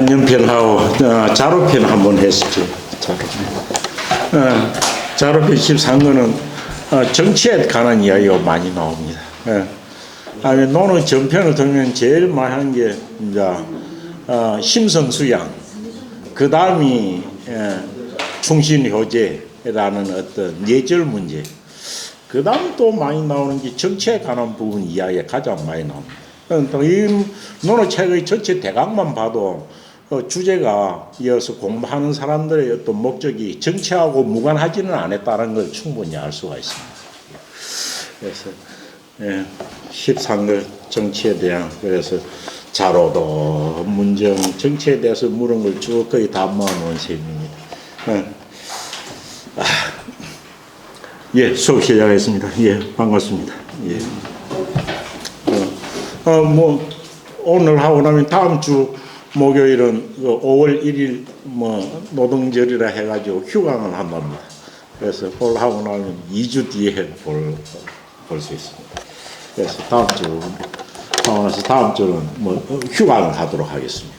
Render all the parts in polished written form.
안연편하고 자로편 한번 했었죠. 자로편 13권은 정치에 관한 이야기가 많이 나옵니다. 노는 전편을 들면 제일 많이 하는 게 이제 심성수양, 그 다음이 충신효제라는 어떤 예절 문제, 그 다음 또 많이 나오는 게 정치에 관한 부분 이야기가 가장 많이 나옵니다. 이 논어책의 전체 대강만 봐도 주제가 이어서 공부하는 사람들의 어떤 목적이 정치하고 무관하지는 않았다는 걸 충분히 알 수가 있습니다. 그래서 13글 정치에 대한, 그래서 자로도 문정 정치에 대해서 물은 걸 쭉 거의 다 모아놓은 셈입니다. 수업 시작하겠습니다. 반갑습니다. 오늘 하고 나면 다음 주 목요일은 5월 1일 노동절이라 해가지고 휴강을 한답니다. 그래서 오늘 하고 나면 2주 뒤에 볼 수 있습니다. 그래서 다음 주 하고 나서 다음 주는 휴강을 하도록 하겠습니다.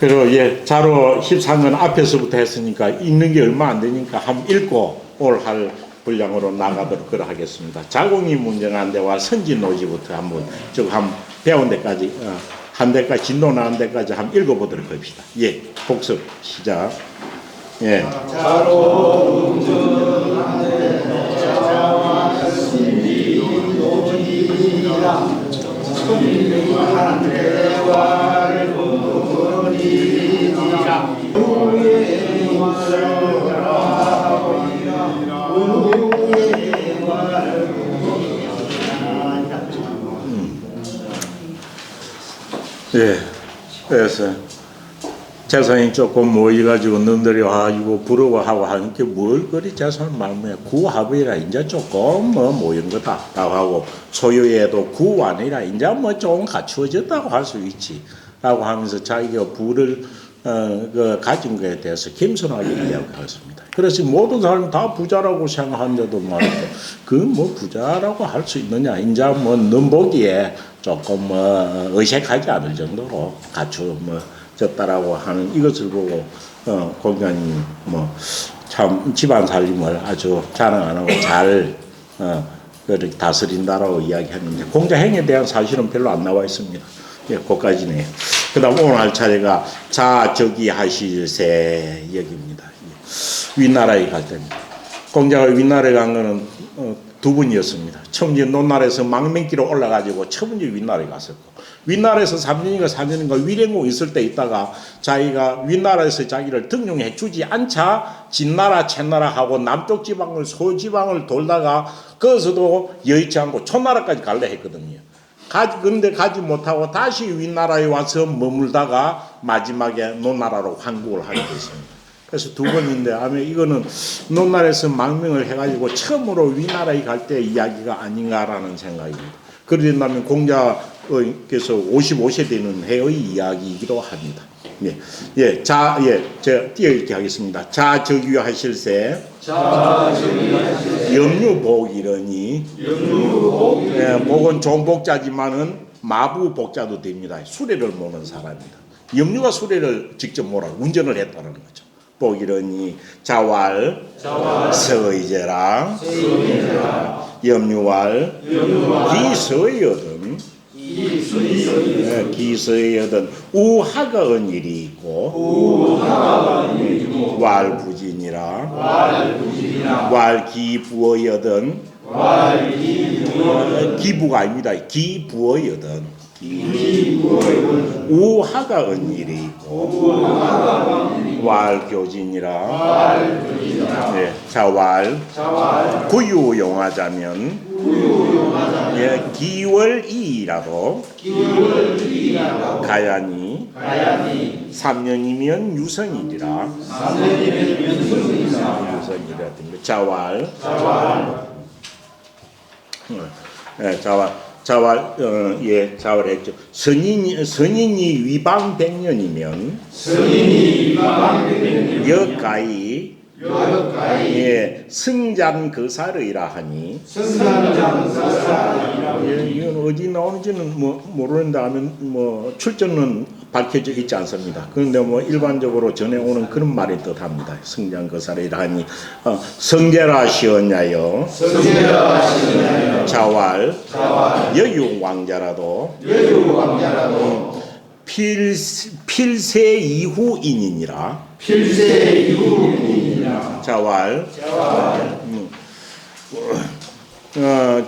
그리고 자로 13권 앞에서부터 했으니까 읽는 게 얼마 안 되니까 한번 읽고 오늘 할 분량으로 나가도록 하겠습니다. 자공이 문제한 데와 선진노지부터 한번 배운 데까지 한 데까지 진도 나온 데까지 한번 읽어보도록 합시다. 복습 시작. 자로 문제한 데와 선진노지라 선진한 데와 논이니라 그래서 재산이 조금 모여가지고 너희들이 이거 부러워하고 하는 게 뭘 그리 재산을 말면 구합이라 이제 조금 모인 거다 라고 하고, 소유에도 구완이라 이제 좀 갖추어졌다고 할 수 있지 라고 하면서 자기가 부를 가진 것에 대해서 겸손하게 이야기했습니다. 그래서 모든 사람이 다 부자라고 생각하는데도 말이죠. 부자라고 할 수 있느냐. 이제 넌 보기에 조금 의식하지 않을 정도로 갖추어졌다라고 하는 이것을 보고 공자님이 참 집안 살림을 아주 자랑 안 하고 잘 다스린다라고 이야기했는데, 공자 행에 대한 사실은 별로 안 나와 있습니다. 거기까지네요. 그 다음 오늘 할 차례가 자저기 하실세 여기입니다. 윗나라에 갈 때입니다. 공자가 윗나라에 간 거는 두 분이었습니다. 처음 논나라에서 망명기로 올라가지고 첫 번째 윗나라에 갔었고, 윗나라에서 3년인가 4년인가 위령궁 있을 때 있다가 자기가 윗나라에서 자기를 등용해 주지 않자 진나라 챗나라하고 남쪽 지방을 소지방을 돌다가 거기서도 여의치 않고 촌나라까지 갈래 했거든요. 근데 가지 못하고 다시 윗나라에 와서 머물다가 마지막에 논나라로 환국을 하게 됐습니다. 그래서 두 번인데 아마 이거는 논나라에서 망명을 해가지고 처음으로 윗나라에 갈 때 이야기가 아닌가라는 생각입니다. 그러려면 공자께서 55세 되는 해의 이야기이기도 합니다. 제가 띄어읽기 하겠습니다. 자저기 하실세 염류복이러니, 복은 종복자지만은 마부복자도 됩니다. 수레를 모는 사람입니다. 염류가 수레를 직접 몰아 운전을 했다는 거죠. 복이러니 자왈 서의제라 염류왈 기서의여든 우하가 언일이 있고 왈부진이라 왈기부어여든 기부가 아닙니다. 기부어여든 우하가 언일이 있고 왈교진이라 자왈 구유용하자면 기월이라도 가야니 3년이면 유선이리라. 자왈 자활했죠. 선인이 위방 100년이면 여가이 승잔거사르이라 하니, 이건 어디 나오는지는 모르는데 하면 출전은 밝혀져 있지 않습니다. 그런데 뭐 일반적으로 전해오는 그런 말이 뜻합니다. 성장거사리라니 성제라 시었냐여 자왈 여유 왕자라도 필세 이후인이니라. 자왈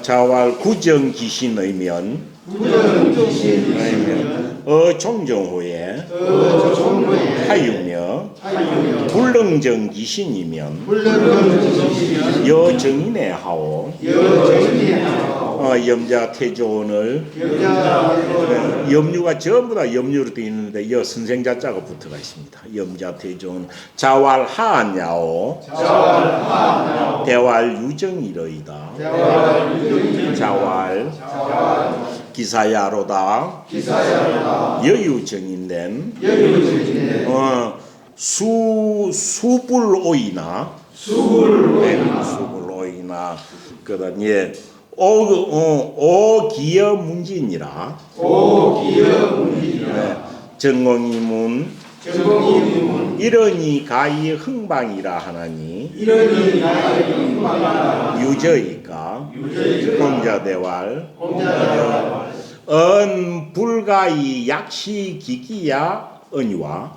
자왈 구정 귀신의면 종정후에 하유며 불능정 귀신이면 여정인의 하오 염자 태조원을 염류가 전부 다 염류로 되어 있는데 여 선생자자가 붙어가 있습니다. 염자 태조원 자왈 하냐오 대왈 유정이러이다. 자왈 기사야로다 여유정인된 수불오이나 그다음 오기여 문진이라. 전공이문 이러니 가히 흥방이라 하나니 유저이까 공자대왈 불가이 약시 기기야 언유와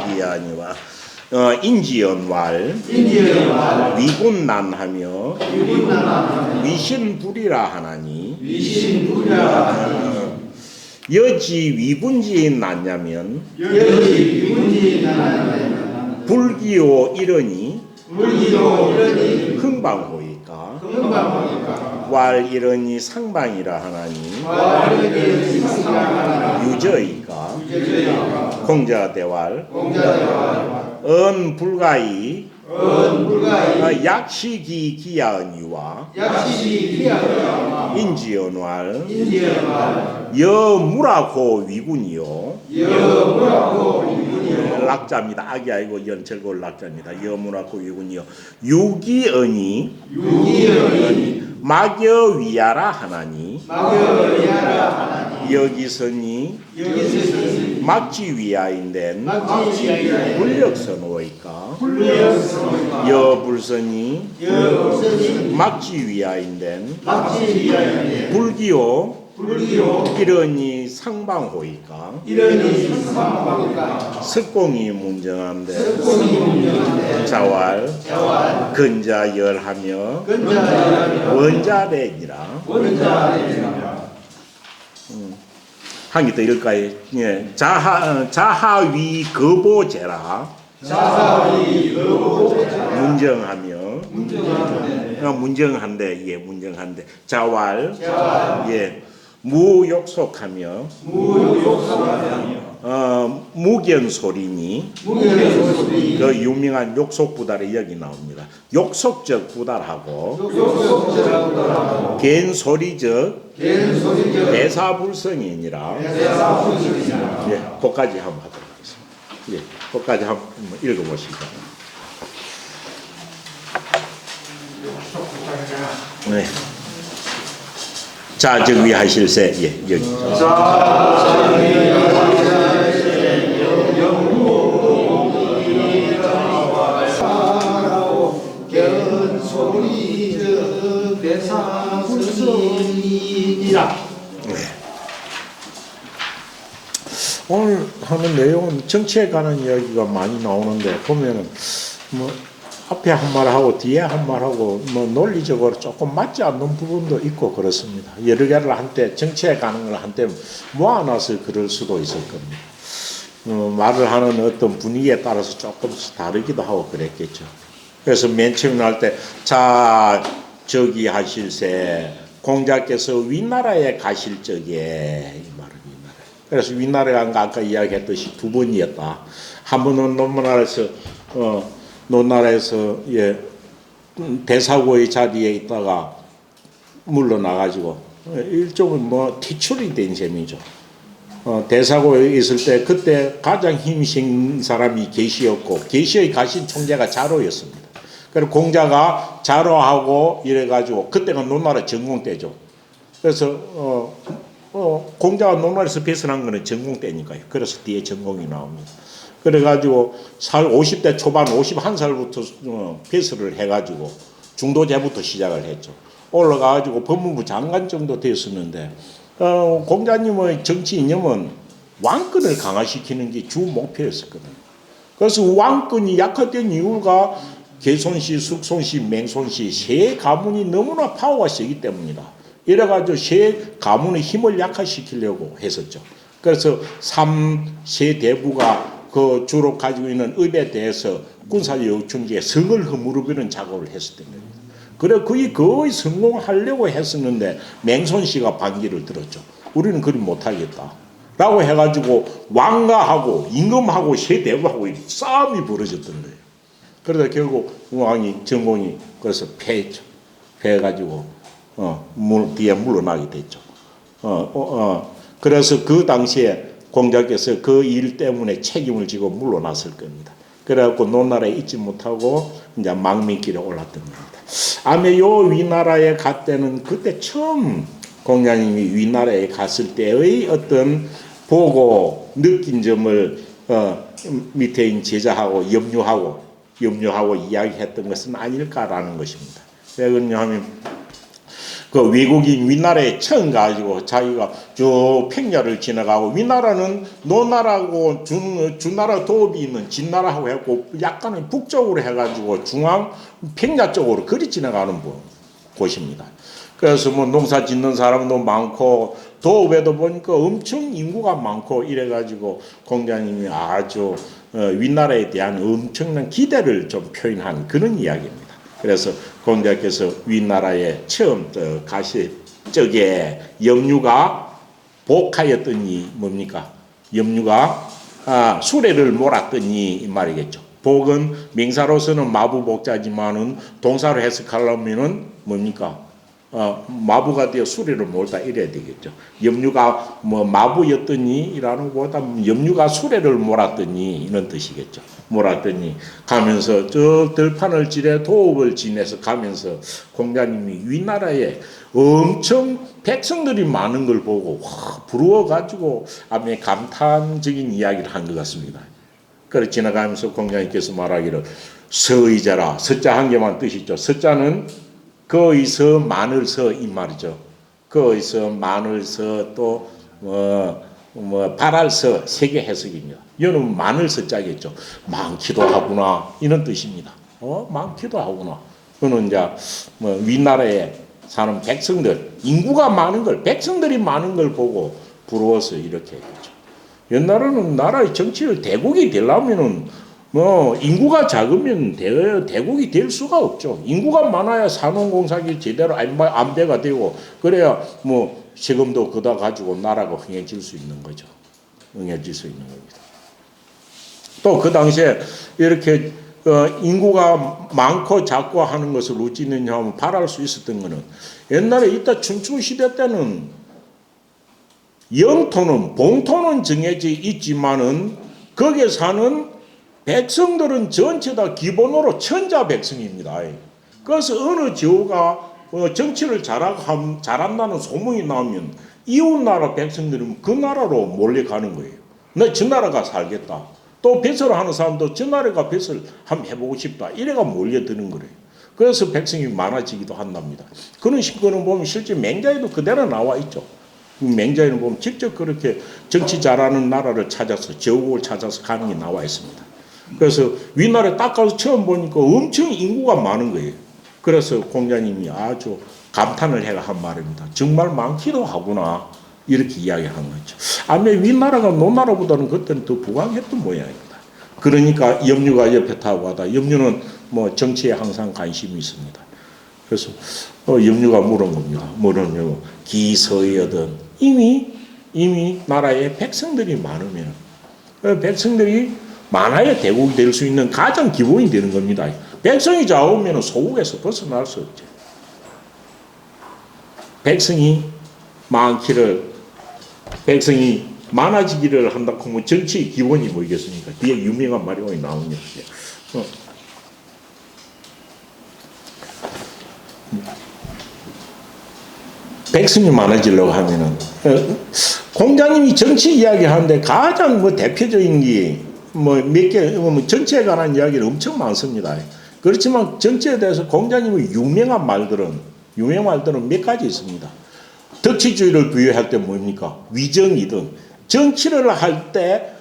기기야니와 인지연왈 위군난하며 위신불이라 하나니 여지 위군지 났냐면 불기요 이러니 흥방호이까 왈 이러니 상방이라 하나니 유저이까 공자대왈 불가이 약시기 기야언이와 인지연왈 여무라고 위군이요 락자입니다. 악이 아니고 연철골 락자입니다. 여무라고 위군이요 유기언이 막여위야라 하나니 여기서니 막지위야인된 불력선오이까 여불선이 막지위야인된 불기요 이러니 상방호이까 석공이 문정한데 자왈 근자열하며 원자래니라. 한 개 더 읽을까요? 예. 자하위 거보제라. 문정하며 문정한데 예 문정한데 자왈 예 무욕속하며 무견소리니 그 유명한 욕속부달이 여기 나옵니다. 욕속적 부달하고 갠소리적 대사불성이니라. 예, 그까지 한번 하도록 하겠습니다. 예, 그까지 한번 읽어보시죠. 네. 자, 저기 하실세. 예, 여기. 오늘 하는 내용은 정치에 관한 이야기가 많이 나오는데 보면은 뭐 앞에 한 말하고 뒤에 한 말하고 뭐 논리적으로 조금 맞지 않는 부분도 있고 그렇습니다. 여러 개를 한때 정치에 가는 걸 한때 모아놔서 그럴 수도 있을 겁니다. 말을 하는 어떤 분위기에 따라서 조금씩 다르기도 하고 그랬겠죠. 그래서 맨 처음에 할 때 자 저기 하실세 공자께서 윗나라에 가실 적에 이 말은 윗나라. 그래서 윗나라에 간 거 아까 이야기했듯이 두 번이었다. 한 번은 논나라에서 예 대사고의 자리에 있다가 물러나가지고 일종은 뭐 퇴출이 된 셈이죠. 대사고에 있을 때 그때 가장 힘신 사람이 계시였고 계시의 가신 총재가 자로였습니다. 그리고 공자가 자로하고 이래가지고 그때가 논나라 전공 때죠. 그래서 공자가 논말에서 배설한 거는 전공 때니까요. 그래서 뒤에 전공이 나옵니다. 그래가지고 50대 초반 51살부터 배설을 해가지고 중도제부터 시작을 했죠. 올라가가지고 법무부 장관 정도 됐었는데 공자님의 정치 이념은 왕권을 강화시키는 게 주 목표였었거든요. 그래서 왕권이 약화된 이유가 개손시, 숙손시, 맹손시 세 가문이 너무나 파워가 세기 때문이다. 이래가지고 세 가문의 힘을 약화시키려고 했었죠. 그래서 3세 대부가 그 주로 가지고 있는 의에 대해서 군사요충지에 성을 허물어버리는 작업을 했었던 겁니다. 그래 거의 성공하려고 했었는데 맹손씨가 반기를 들었죠. 우리는 그리 못하겠다 라고 해가지고 왕가하고 임금하고 세 대부하고 싸움이 벌어졌던 거예요. 그러다 결국 왕이 전공이 그래서 패했죠. 패해가지고 뒤에 물러나게 됐죠. 그래서 그 당시에 공자께서 그 일 때문에 책임을 지고 물러났을 겁니다. 그래갖고 논나라에 있지 못하고 이제 망민길에 올랐던 겁니다. 아마 요 위나라에 갈 때는 그때 처음 공자님이 위나라에 갔을 때의 어떤 보고 느낀 점을 밑에 있는 제자하고 염려하고 이야기했던 것은 아닐까라는 것입니다. 왜 그러냐면 그 외국인 위나라에 처음 가지고 자기가 쭉 평야를 지나가고 위나라는 노나라하고 주나라 도읍이 있는 진나라하고 해갖고 약간은 북쪽으로 해가지고 중앙 평야 쪽으로 그리 지나가는 곳입니다. 그래서 뭐 농사 짓는 사람도 많고 도읍에도 보니까 엄청 인구가 많고 이래가지고 공자님이 아주 위나라에 대한 엄청난 기대를 좀 표현한 그런 이야기입니다. 그래서 공자께서 위나라에 처음 가실 적에 염류가 복하였더니 뭡니까? 염류가 수레를 몰았더니 이 말이겠죠. 복은 명사로서는 마부복자지만은 동사로 해석하려면은 뭡니까? 마부가 되어 수레를 몰다 이래야 되겠죠. 염류가 뭐 마부였더니라는 것보다 염류가 수레를 몰았더니 이런 뜻이겠죠. 몰았더니 가면서 저 들판을 지내 도읍을 지내서 가면서 공자님이 위나라에 엄청 백성들이 많은 걸 보고 와, 부러워가지고 아마 감탄적인 이야기를 한 것 같습니다. 그래 지나가면서 공자님께서 말하기를 서의자라 서자 한 개만 뜻이죠. 서자는 거기서 마늘서 이 말이죠. 거기서 마늘서 또 발알서 세 개 해석입니다. 이거는 마늘서 자겠죠. 많기도 하구나 이런 뜻입니다. 많기도 하구나. 그는 이제 위나라에 사는 백성들 인구가 많은 걸 백성들이 많은 걸 보고 부러워서 이렇게 했죠. 옛날에는 나라의 정치를 대국이 되려면은 인구가 작으면 대국이 될 수가 없죠. 인구가 많아야 산업공사기 제대로 안배가 되고 그래야 세금도 그다 가지고 나라가 흥해질 수 있는 거죠. 흥해질 수 있는 겁니다. 또 그 당시에 이렇게 인구가 많고 작고 하는 것을 어찌느냐 하면 바랄 수 있었던 거는 옛날에 이따 춘추 시대 때는 영토는 봉토는 정해져 있지만은 거기에 사는 백성들은 전체 다 기본으로 천자 백성입니다. 그래서 어느 지호가 정치를 잘한다는 소문이 나오면 이웃나라 백성들은 그 나라로 몰려가는 거예요. 나 저 나라가 살겠다. 또 배설을 하는 사람도 저 나라가 배설 한번 해보고 싶다. 이래가 몰려드는 거예요. 그래서 백성이 많아지기도 한답니다. 그런 식으로 보면 실제 맹자에도 그대로 나와 있죠. 맹자에는 보면 직접 그렇게 정치 잘하는 나라를 찾아서 제국을 찾아서 가는 게 나와 있습니다. 그래서 위나라에 딱 가서 처음 보니까 엄청 인구가 많은 거예요. 그래서 공자님이 아주 감탄을 해가 한 말입니다. 정말 많기도 하구나 이렇게 이야기한 거죠. 아마 위나라가 노나라보다는 그때는 더 부강했던 모양입니다. 그러니까 염류가 옆에 타고 가다 염류는 정치에 항상 관심이 있습니다. 그래서 염류가 물은 겁니다. 뭐냐면 기서의여든 이미 나라에 백성들이 많으면 백성들이 많아야 대국이 될 수 있는 가장 기본이 되는 겁니다. 백성이 작으면 소국에서 벗어날 수 없죠. 백성이 많아지기를 한다고 하면 정치의 기본이 뭐겠습니까? 뒤에 유명한 말이 나오는 거죠. 백성이 많아지려고 하면은 공자님이 정치 이야기하는데 가장 뭐 대표적인 게 뭐 몇 개 정치에 관한 이야기는 엄청 많습니다. 그렇지만 정치에 대해서 공자님의 유명한 말들은 몇 가지 있습니다. 덕치주의를 부여할 때 뭡니까? 위정이든 정치를 할 때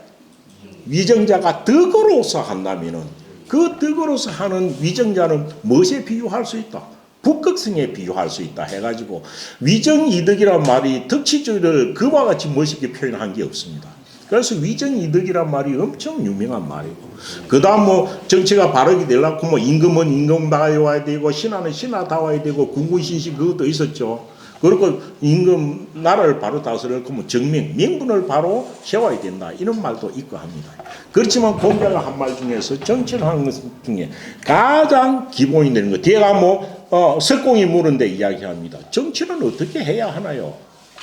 위정자가 덕으로서 한다면은 그 덕으로서 하는 위정자는 무엇에 비유할 수 있다? 북극성에 비유할 수 있다 해가지고 위정이득이란 말이 덕치주의를 그와 같이 멋있게 표현한 게 없습니다. 그래서 위정이득이란 말이 엄청 유명한 말이고 그 다음 뭐 정치가 바르게 되려고 뭐 임금은 임금다워야 되고 신하는 신하다워야 되고 군군신시 그것도 있었죠. 그리고 임금 나라를 바로 다스리려고 뭐 정명 명분을 바로 세워야 된다 이런 말도 있고 합니다. 그렇지만 공자가 한 말 중에서 정치를 하는 것 중에 가장 기본이 되는 거 뒤에가 뭐 석공이 물은데 이야기합니다. 정치는 어떻게 해야 하나요?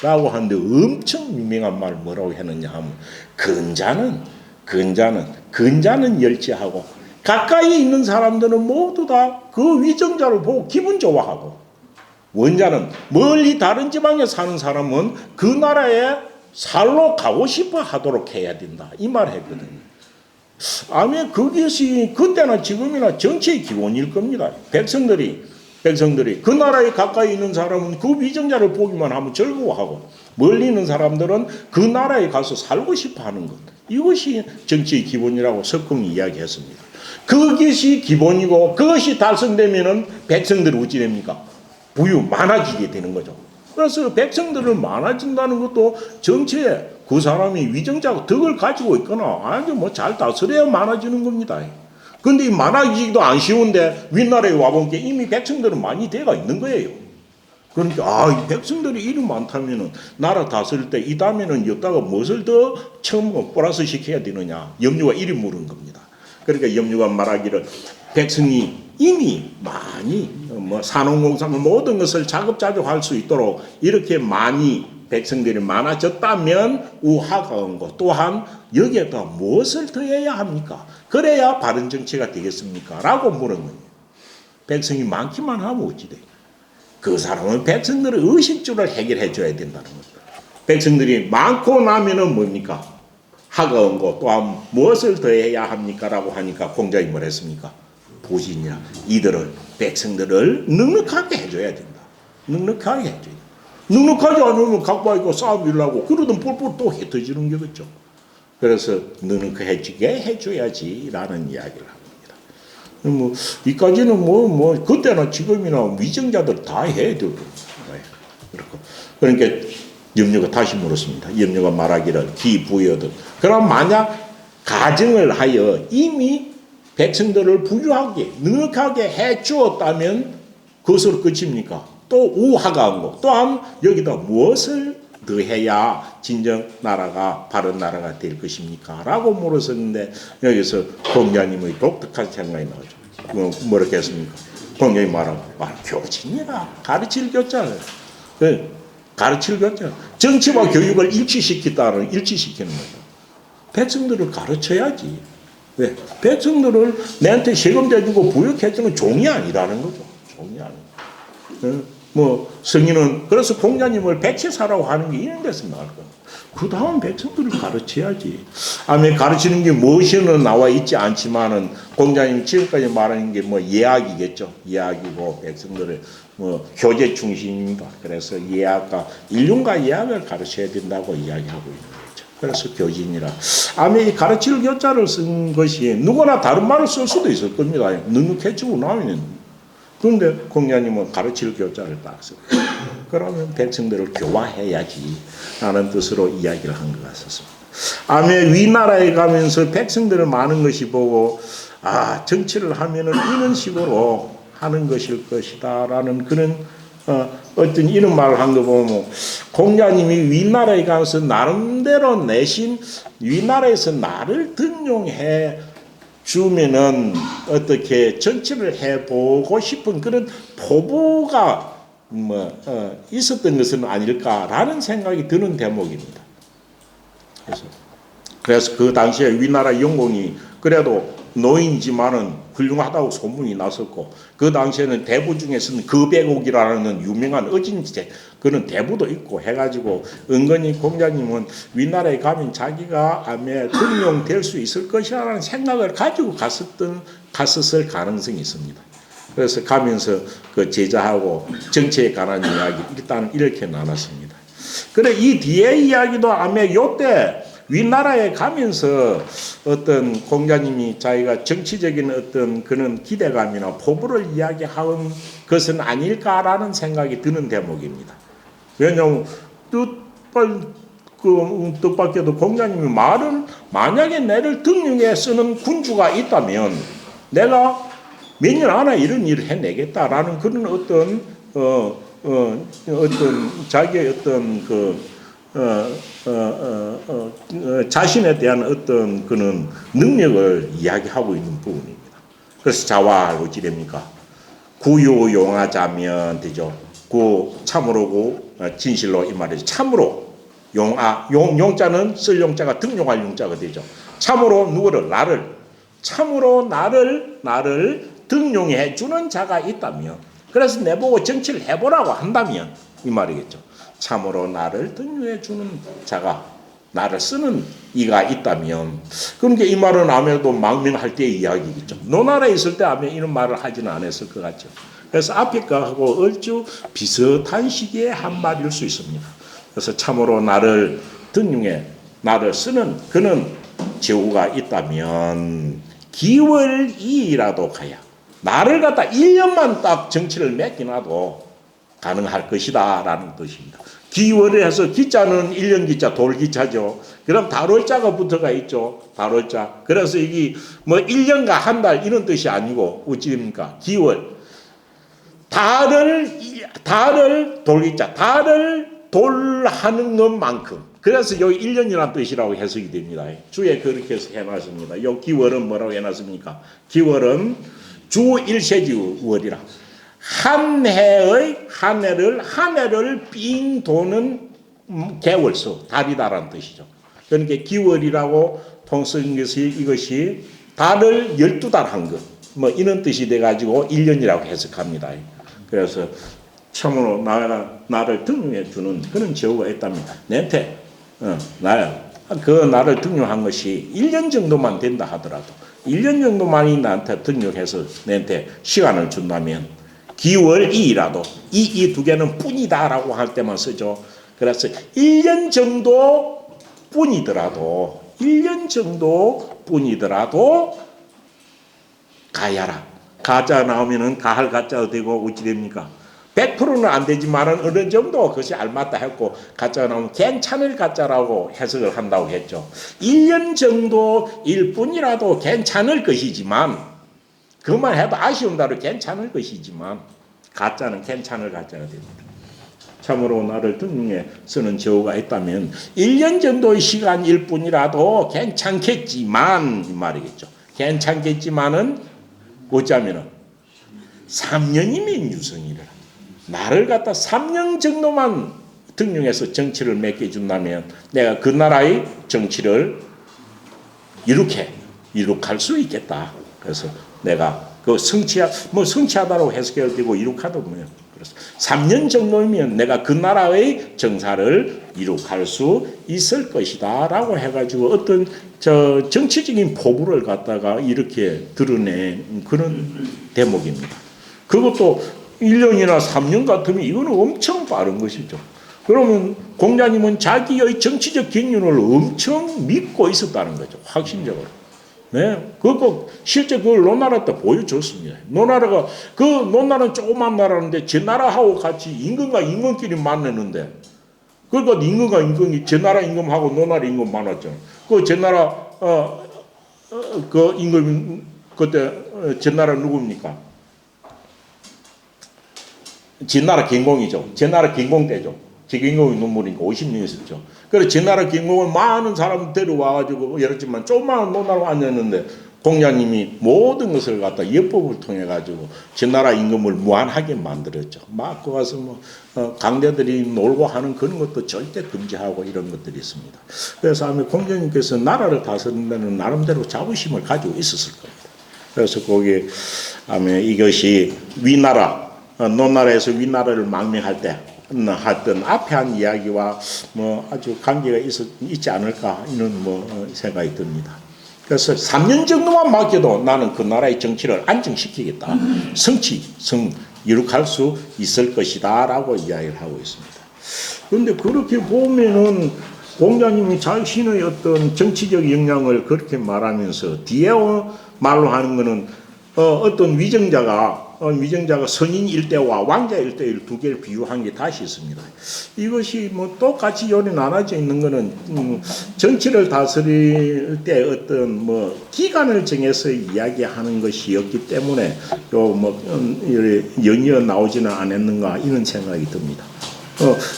라고 하는데 엄청 유명한 말 뭐라고 했느냐 하면 근자는 열지하고 가까이 있는 사람들은 모두 다 그 위정자를 보고 기분 좋아하고 원자는 멀리 다른 지방에 사는 사람은 그 나라에 살러 가고 싶어 하도록 해야 된다. 이 말 했거든요. 아마 그것이 그때나 지금이나 정치의 기본일 겁니다. 백성들이 그 나라에 가까이 있는 사람은 그 위정자를 보기만 하면 즐거워하고 멀리 있는 사람들은 그 나라에 가서 살고 싶어 하는 것. 이것이 정치의 기본이라고 석공이 이야기했습니다. 그것이 기본이고 그것이 달성되면은 백성들이 어찌 됩니까? 많아지게 되는 거죠. 그래서 백성들을 많아진다는 것도 정치에 그 사람이 위정자고 덕을 가지고 있거나 아주 뭐 잘 다스려야 많아지는 겁니다. 근데 이 많아지기도 안 쉬운데 윗나라에 와본 게 이미 백성들은 많이 돼가 있는 거예요. 그러니까 이 백성들이 이리 많다면은 나라 다스릴 때 이 다음에는 여기다가 무엇을 더 처음 플러스 시켜야 되느냐 염류가 이리 물은 겁니다. 그러니까 염류가 말하기를 백성이 이미 많이 뭐 산업공사물 모든 것을 자급자족할 수 있도록 이렇게 많이 백성들이 많아졌다면 우화가 온 것 또한 여기에다 무엇을 더해야 합니까? 그래야 바른 정치가 되겠습니까? 라고 물은 거예요. 백성이 많기만 하면 어찌 돼? 그 사람은 백성들의 의식주를 해결해 줘야 된다는 거죠. 백성들이 많고 나면은 뭡니까? 하가 온 것 또한 무엇을 더해야 합니까? 라고 하니까 공자이 뭘 했습니까? 부진이야. 이들을 백성들을 넉넉하게 해줘야 된다. 넉넉하게 해줘야 된다. 넉넉하지 않으면 각과 있고 싸움이려고 그러던 뿔뿔 또 흩어지는 거겠죠. 그래서 넉넉해지게 해줘야지라는 이야기를 합니다. 뭐 이까지는 뭐 그때나 지금이나 위정자들 다 해야 될 겁니다. 그렇고 그러니까 염려가 다시 물었습니다. 염려가 말하기를 기부여든 그럼 만약 가정을 하여 이미 백성들을 부유하게 넉넉하게 해주었다면 그것으로 끝입니까? 또 우화가 한 것 또한 여기다 무엇을 더해야 진정 나라가 바른 나라가 될 것입니까? 라고 물었었는데 여기서 공자님의 독특한 생각이 나오죠. 뭐라고 했습니까? 공자님이 말하고 교진이라 가르칠 교자를 가르칠 교자 정치와 교육을 일치시키는 거죠. 백성들을 가르쳐야지. 왜? 백성들을 내한테 세금 대주고 부역해주는 종이 아니라는 거죠. 종이 아니고. 뭐 성인은 그래서 공자님을 백치사라고 하는 게 이런 데서 나올 거예요. 그 다음 백성들을 가르쳐야지. 아마 가르치는 게 무엇이는 나와 있지 않지만은 공자님 지금까지 말하는 게 뭐 예학이겠죠. 예학이고 백성들을 뭐 교제 중심입니다. 그래서 예학과 인륜과 예학을 가르쳐야 된다고 이야기하고 있는 거죠. 그래서 교진이라. 아마 이 가르칠 교자를 쓴 것이 누구나 다른 말을 쓸 수도 있을 겁니다. 눅눅해지고 나면. 그런데 공자님은 가르칠 교자를 딱 써요. 그러면 백성들을 교화해야지 라는 뜻으로 이야기를 한 것 같습니다. 아마 위나라에 가면서 백성들을 많은 것이 보고 정치를 하면은 이런 식으로 하는 것일 것이다 라는 그런 어떤 이런 말을 한 거 보면 공자님이 위나라에 가서 나름대로 내신 위나라에서 나를 등용해 주면은 어떻게 정치를 해보고 싶은 그런 포부가 있었던 것은 아닐까라는 생각이 드는 대목입니다. 그래서 그 당시에 위나라 영공이 그래도 노인이지만은 훌륭하다고 소문이 났었고, 그 당시에는 대부 중에서는 거백옥이라는 유명한 어진제 그런 대부도 있고 해가지고 은근히 공자님은 윗나라에 가면 자기가 아마 등용될 수 있을 것이라는 생각을 가지고 갔었을 가능성이 있습니다. 그래서 가면서 그 제자하고 정치에 관한 이야기 일단 이렇게 나눴습니다. 그래 이 뒤에 이야기도 아마 요때 윗나라에 가면서 어떤 공자님이 자기가 정치적인 어떤 그런 기대감이나 포부를 이야기한 것은 아닐까라는 생각이 드는 대목입니다. 왜냐하면 뜻밖에도 공자님이 말은 만약에 내를 등용에 쓰는 군주가 있다면 내가 몇 년 안에 이런 일을 해내겠다라는 그런 어떤 자기의 어떤 자신에 대한 어떤 그는 능력을 이야기하고 있는 부분입니다. 그래서 자와 어찌됩니까? 구유용하자면 되죠. 구 참으로고 진실로 이 말이죠. 참으로 용자는 쓸 용자가 등용할 용자가 되죠. 참으로 누구를 참으로 나를 등용해 주는 자가 있다면, 그래서 내보고 정치를 해보라고 한다면 이 말이겠죠. 참으로 나를 등용해 주는 자가, 나를 쓰는 이가 있다면, 그러니까 이 말은 아무래도 망명할 때의 이야기겠죠. 노나라에 있을 때 아마 이런 말을 하지는 않았을 것 같죠. 그래서 앞에 거하고 얼추 비슷한 시기의 한 말일 수 있습니다. 그래서 참으로 나를 등용해 나를 쓰는 그는 제후가 있다면 기월이라도 가야, 나를 갖다 1년만 딱 정치를 맡기나도 가능할 것이다 라는 뜻입니다. 기월을 해서 기자는 1년 기자, 돌기자죠. 그럼 달월자가 붙어가 있죠. 달월자. 그래서 이게 뭐 1년과 한 달 이런 뜻이 아니고 어찌됩니까? 기월. 달을 돌기자. 달을 돌하는 것만큼. 그래서 여기 1년이라는 뜻이라고 해석이 됩니다. 주에 그렇게 해놨습니다. 이 기월은 뭐라고 해놨습니까? 기월은 주 일세지 월이라. 한 해를 삥 도는 개월수, 달이다라는 뜻이죠. 그러니까 기월이라고 통쓴 것이 이것이 달을 12달 한 것, 뭐 이런 뜻이 돼가지고 1년이라고 해석합니다. 그래서 참으로 나를 등용해 주는 그런 제후가 있답니다. 내한테 나를 등용한 것이 1년 정도만 된다 하더라도 1년 정도만이 나한테 등용해서 내한테 시간을 준다면 기월이라도 이 두 개는 뿐이다라고 할 때만 쓰죠. 그래서 1년 정도 뿐이더라도 가야라. 가자 나오면은 가할 가짜가 되고 어찌 됩니까? 100%는 안 되지만은 어느 정도 그것이 알맞다 했고 가짜가 나오면 괜찮을 가짜라고 해석을 한다고 했죠. 1년 정도일 뿐이라도 괜찮을 것이지만, 그만 해도 아쉬운 대로 괜찮을 것이지만 가짜는 괜찮을 가짜가 됩니다. 참으로 나를 등용해 쓰는 제후가 있다면 1년 정도의 시간일 뿐이라도 괜찮겠지만 이 말이겠죠. 괜찮겠지만은 어쩌면은 3년이면 유성이라. 나를 갖다 3년 정도만 등용해서 정치를 맡겨준다면 내가 그 나라의 정치를 이룩할 수 있겠다. 그래서 내가 그 성취하다라고 해석해도 되고 이룩하도 뭐요. 그래서 3년 정도면 내가 그 나라의 정사를 이룩할 수 있을 것이다라고 해가지고 어떤 정치적인 포부를 갖다가 이렇게 드러낸 그런 대목입니다. 그것도 1년이나 3년 같으면 이거는 엄청 빠른 것이죠. 그러면 공자님은 자기의 정치적 경륜을 엄청 믿고 있었다는 거죠. 확신적으로. 네, 그거 실제 그걸 노나라 때 보여줬습니다. 노나라는 조그만 나라인데 제 나라하고 같이 임금과 임금끼리 만났는데, 그러니까 임금과 임금이 제 나라 임금하고 노나라 임금 많았잖아요. 그 제 나라 그 임금 그때 제 나라 누굽니까? 제 나라 경공이죠. 제 나라 경공 때죠. 제 경공이 눈물이니까 50년 있었죠. 그래서 제 나라 경공을 많은 사람 데려와가지고 열었지만 조그마한 노나라가 앉았는데 공자님이 모든 것을 갖다 예법을 통해 가지고 제 나라 임금을 무한하게 만들었죠. 막 거기서 뭐 강대들이 놀고 하는 그런 것도 절대 금지하고 이런 것들이 있습니다. 그래서 아마 공자님께서 나라를 다스린다는 나름대로 자부심을 가지고 있었을 겁니다. 그래서 거기 하면 이것이 위나라, 노나라에서 위나라를 망명할 때 했던 앞에 한 이야기와 뭐 아주 관계가 있지 않을까 이런 뭐 생각이 듭니다. 그래서 3년 정도만 맡겨도 나는 그 나라의 정치를 안정시키겠다. 이룩할 수 있을 것이다 라고 이야기를 하고 있습니다. 그런데 그렇게 보면은 공자님이 자신의 어떤 정치적 역량을 그렇게 말하면서 뒤에 말로 하는 거는 어떤 위정자가 선인 일대와 왕자 일대를 두 개를 비유한 게 다시 있습니다. 이것이 뭐 똑같이 요리 나눠져 있는 거는 정치를 다스릴 때 어떤 뭐 기간을 정해서 이야기하는 것이었기 때문에 요 뭐 연이어 나오지는 않았는가 이런 생각이 듭니다.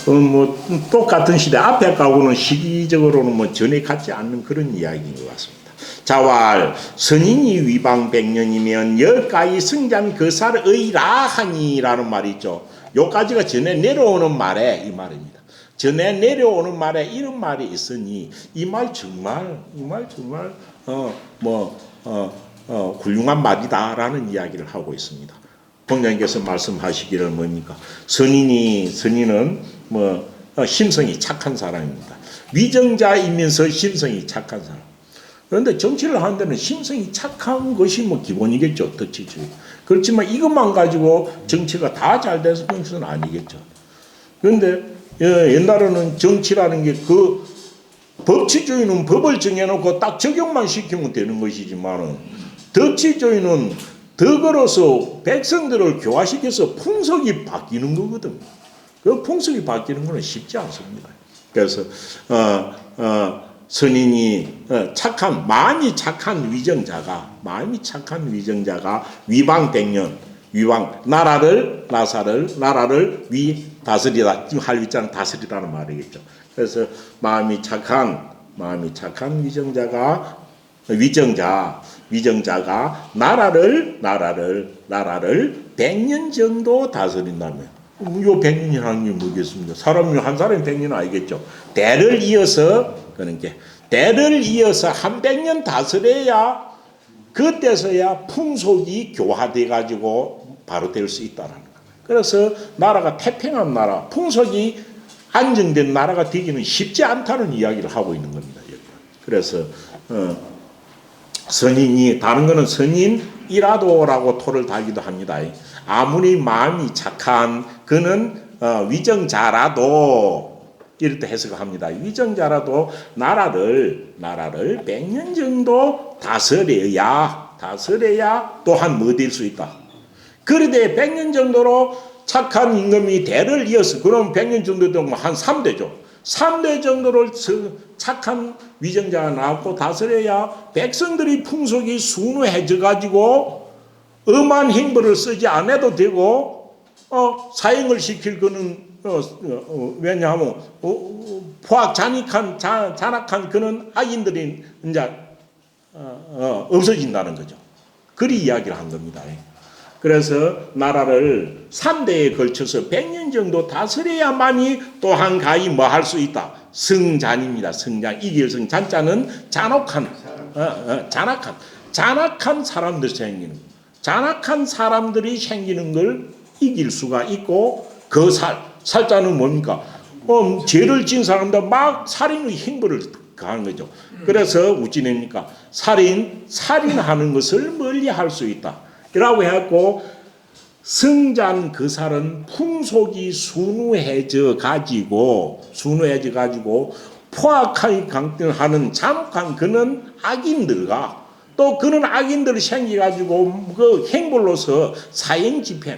뭐 똑같은 시대 앞에 가고는 시기적으로는 뭐 전에 같지 않는 그런 이야기인 것 같습니다. 자왈 선인이 위방 100년이면 여가이 승잔 거살의라 하니라는 말이 있죠. 요까지가 전에 내려오는 말에 이 말입니다. 전에 내려오는 말에 이런 말이 있으니 이 말 정말 훌륭한 말이다라는 이야기를 하고 있습니다. 공자님께서 말씀하시기를 뭡니까? 선인은 뭐 심성이 착한 사람입니다. 위정자이면서 심성이 착한 사람. 그런데 정치를 하는 데는 심성이 착한 것이 뭐 기본이겠죠. 덕치주의. 그렇지만 이것만 가지고 정치가 다 잘 돼서 것은 아니겠죠. 그런데 옛날에는 정치라는 게 그 법치주의는 법을 정해놓고 딱 적용만 시키면 되는 것이지만은 덕치주의는 덕으로서 백성들을 교화시켜서 풍속이 바뀌는 거거든요. 그 풍속이 바뀌는 것은 쉽지 않습니다. 그래서 선인이 마음이 착한 위정자가 위방 100년 나라를 다스리다. 지금 할위자는 다스리라는 말이겠죠. 그래서 마음이 착한 위정자가 나라를 100년 정도 다스린다면 요 100년이라는 게 뭐겠습니까? 한 사람이 100년 아니겠죠. 대를 이어서 한 100년 다스려야 그때서야 풍속이 교화돼 가지고 바로 될 수 있다라는 거예요. 그래서 나라가 태평한 나라, 풍속이 안정된 나라가 되기는 쉽지 않다는 이야기를 하고 있는 겁니다. 그래서 선인이 다른 거는 선인이라도라고 토를 달기도 합니다. 아무리 마음이 착한 그는 위정자라도 이렇게 해석합니다. 위정자라도 나라를 100년 정도 다스려야 또한 뭐 될 수 있다. 그런데 100년 정도로 착한 임금이 대를 이어서 그럼 100년 정도 되면 한 3대죠. 3대 정도를 착한 위정자가 나왔고 다스려야 백성들이 풍속이 순화해져 가지고 엄한 행보를 쓰지 않아도 되고 사형을 시킬 거는 왜냐하면 잔악한 그런 악인들이 이제 없어진다는 거죠. 그리 이야기를 한 겁니다. 그래서 나라를 3대에 걸쳐서 100년 정도 다스려야만이 또한 가히 뭐 할 수 있다. 승잔입니다. 승잔. 이길승. 잔자는 잔악한 사람들이 생기는 거. 잔악한 사람들이 생기는 걸 이길 수가 있고 그 살자는 뭡니까? 죄를 지은 사람들 막 살인의 행보를 가는 거죠. 그래서 우찌냅니까? 살인하는 것을 멀리 할 수 있다. 라고 해갖고 승잔 그 살은 풍속이 순화해져 가지고 포악하게 강등하는 잔혹한 그는 악인들과 또 그런 악인들이 생겨가지고 그 행벌로서 사형 집행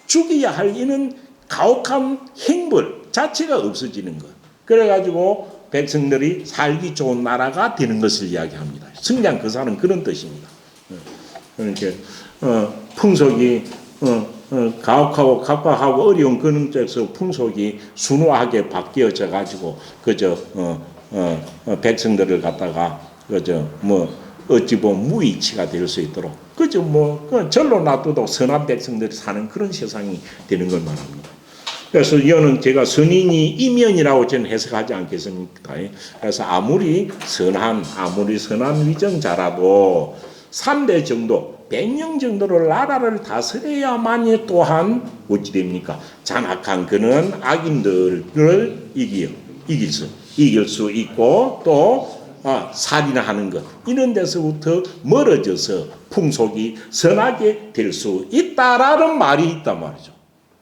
죽여야 할 이는 가혹한 행벌 자체가 없어지는 것. 그래가지고 백성들이 살기 좋은 나라가 되는 것을 이야기합니다. 승잔 그 살은 그런 뜻입니다. 그러니까 풍속이 가혹하고 각박하고 어려운 그런 쪽에서 풍속이 순화하게 바뀌어져 가지고 그저 백성들을 갖다가 그저 뭐 어찌 보면 무이치가 될 수 있도록 그저 뭐 절로 놔둬도 선한 백성들이 사는 그런 세상이 되는 걸 말합니다. 그래서 이거는 제가 선인이 이면이라고 저는 해석하지 않겠습니까? 그래서 아무리 선한 위정자라도 3대 정도, 100년 정도를 나라를 다스려야만이 또한 어찌 됩니까? 잔악한 그는 악인들을 이길 수 있고 또 살인하는 것 이런 데서부터 멀어져서 풍속이 선하게 될 수 있다라는 말이 있단 말이죠.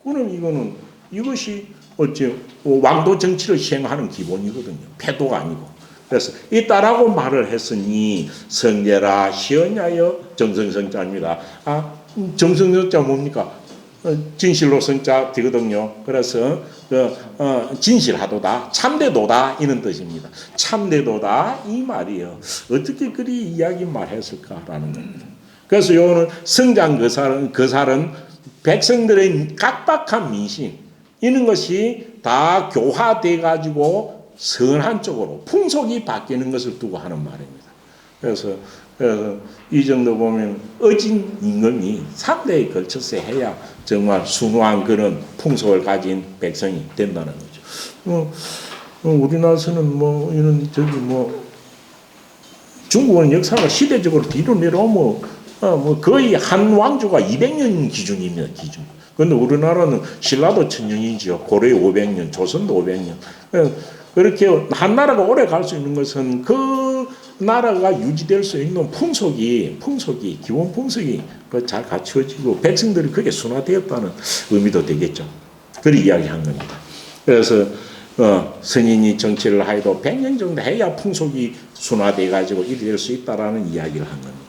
그럼 이것이 어째 왕도 정치를 시행하는 기본이거든요. 패도가 아니고. 그래서 있다라고 말을 했으니 성제라 시언야여 정성성자입니다. 정성성자 뭡니까? 진실로 성자 되거든요. 그래서 진실하도다, 참되도다 이런 뜻입니다. 참되도다 이 말이요. 어떻게 그리 이야기 말했을까라는 겁니다. 그래서 요는 성장 거살은 백성들의 각박한 민심 이런 것이 다 교화돼 가지고 선한 쪽으로 풍속이 바뀌는 것을 두고 하는 말입니다. 그래서 이 정도 보면 어진 임금이 3대에 걸쳐서 해야 정말 순수한 그런 풍속을 가진 백성이 된다는 거죠. 우리나라에서는 이런 중국은 역사가 시대적으로 뒤로 내려오면 거의 한 왕조가 200년 기준입니다. 기준. 그런데 우리나라는 신라도 1000년이죠. 고려 500년, 조선도 500년. 그렇게 한 나라가 오래 갈 수 있는 것은 그 나라가 유지될 수 있는 풍속이 기본 풍속이 잘 갖추어지고 백성들이 그게 순화되었다는 의미도 되겠죠. 그리 이야기한 겁니다. 그래서 선인이 정치를 하여도 100년 정도 해야 풍속이 순화돼 가지고 이리 될 수 있다라는 이야기를 한 겁니다.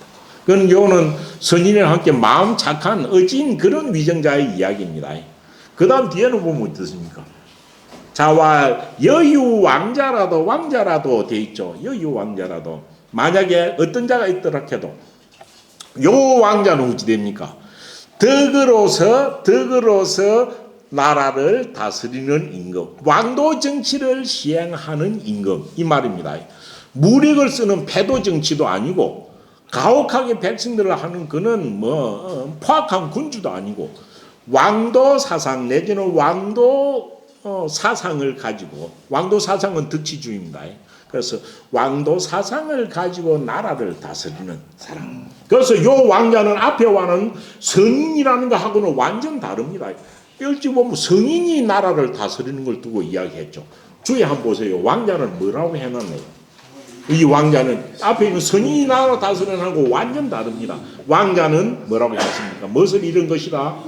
그건 요는 선인이랑 함께 마음 착한 어진 그런 위정자의 이야기입니다. 그 다음 뒤에는 보면 어떻습니까? 자와 여유 왕자라도 돼 있죠. 여유 왕자라도 만약에 어떤 자가 있더라 해도 요 왕자는 어찌 됩니까? 덕으로서 나라를 다스리는 임금, 왕도 정치를 시행하는 임금 이 말입니다. 무력을 쓰는 패도 정치도 아니고 가혹하게 백성들을 하는 그는 포악한 군주도 아니고 왕도 사상 내지는 왕도 사상을 가지고 왕도 사상은 덕치주의입니다. 그래서 왕도 사상을 가지고 나라를 다스리는 사람. 그래서 요 왕자는 앞에 와는 성인이라는 것하고는 완전 다릅니다. 일찍 보면 성인이 나라를 다스리는 걸 두고 이야기했죠. 주에 한번 보세요. 왕자는 뭐라고 해놨나요? 이 왕자는 앞에 있는 성인이 나라 다스리는 하고 완전 다릅니다. 왕자는 뭐라고 했습니까? 무엇을 이룬 것이다?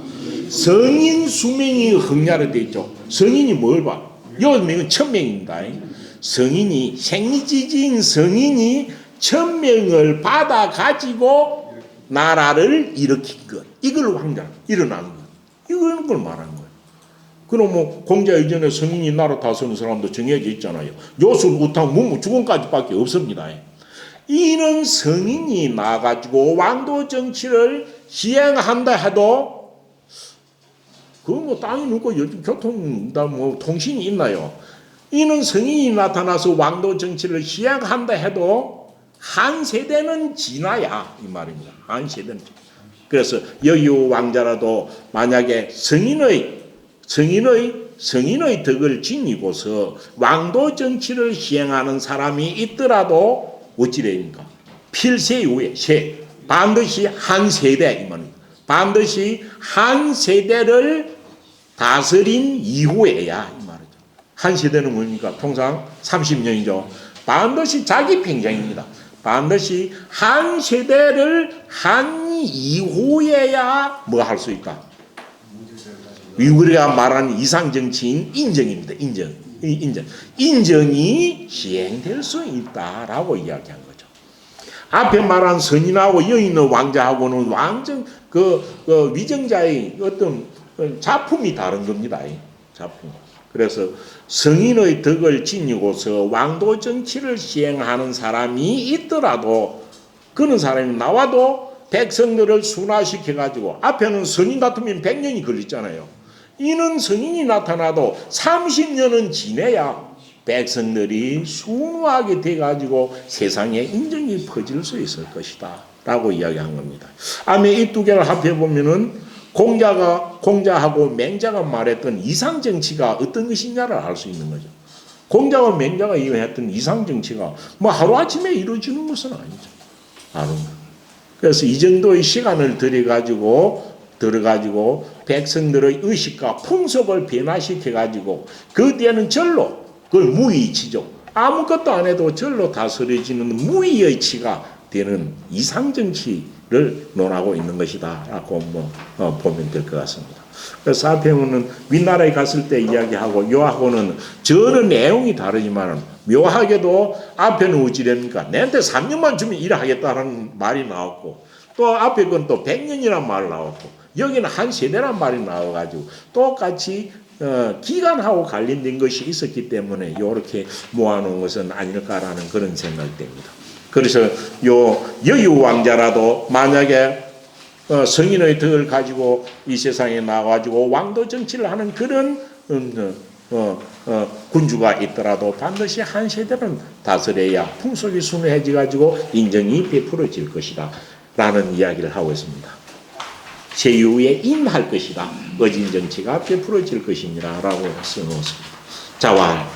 성인 수명이 흑야로 되어 있죠. 성인이 뭘 봐? 여명은 1000명입니다. 성인이 생지진 성인이 1000명을 받아 가지고 나라를 일으킨 것. 이걸 왕자 일어나는 것. 이걸 말하는 거예요. 그럼 공자 이전에 성인이 나라 다스리는 사람도 정해져 있잖아요. 요술, 우탕, 문무, 주공까지밖에 없습니다. 이는 성인이 나가지고 왕도 정치를 시행한다 해도 땅이 누고 요즘 교통, 통신이 있나요? 이는 성인이 나타나서 왕도 정치를 시행한다 해도 한 세대는 지나야 이 말입니다. 한 세대는. 그래서 여유 왕자라도 만약에 성인의 덕을 지니고서 왕도 정치를 시행하는 사람이 있더라도 어찌 됩니까? 필세 이후에 반드시 한 세대 이 말입니다. 반드시 한 세대를 다스린 이후에야 이 말이죠. 한 세대는 뭡니까? 통상 30년이죠. 반드시 자기 평생입니다. 반드시 한 세대를 한 이후에야 뭐 할 수 있다. 우리가 말하는 이상정치인 인정입니다. 인정이 시행될 수 있다라고 이야기한 거죠. 앞에 말한 선인하고 여인의 왕자하고는 완전 위정자의 어떤 작품이 다른 겁니다. 작품. 그래서 성인의 덕을 지니고서 왕도 정치를 시행하는 사람이 있더라도 그런 사람이 나와도 백성들을 순화시켜가지고 앞에는 선인 같으면 100년이 걸렸잖아요. 이는 선인이 나타나도 30년은 지내야 백성들이 순화하게 돼가지고 세상에 인정이 퍼질 수 있을 것이다 라고 이야기한 겁니다. 아마 이 두 개를 합해보면은 공자하고 맹자가 말했던 이상정치가 어떤 것이냐를 알 수 있는 거죠. 공자와 맹자가 이야기했던 이상정치가 하루아침에 이루어지는 것은 아니죠. 그래서 이 정도의 시간을 들어가지고 백성들의 의식과 풍속을 변화시켜가지고 그 뒤에는 절로 그걸 무의치죠. 아무것도 안 해도 절로 다스려지는 무의의 치가 되는 이상정치를 논하고 있는 것이다 라고 보면 될 것 같습니다. 그래서 사평은 윗나라에 갔을 때 이야기하고 요하고는 저는 내용이 다르지만 묘하게도 앞에는 어찌됩니까? 내한테 3년만 주면 일하겠다는 말이 나왔고 또 앞에 건 또 100년이란 말 나왔고 여기는 한 세대란 말이 나와가지고 똑같이 기간하고 관련된 것이 있었기 때문에 이렇게 모아놓은 것은 아닐까라는 그런 생각이 됩니다. 그래서 요 여유 왕자라도 만약에 성인의 덕을 가지고 이 세상에 나와가지고 왕도 정치를 하는 그런 군주가 있더라도 반드시 한 세대는 다스려야 풍속이 순회해져 가지고 인정이 베풀어질 것이다 라는 이야기를 하고 있습니다. 세유에 인할 것이다. 어진 정치가 베풀어질 것이니라 라고 써놓습니다. 자와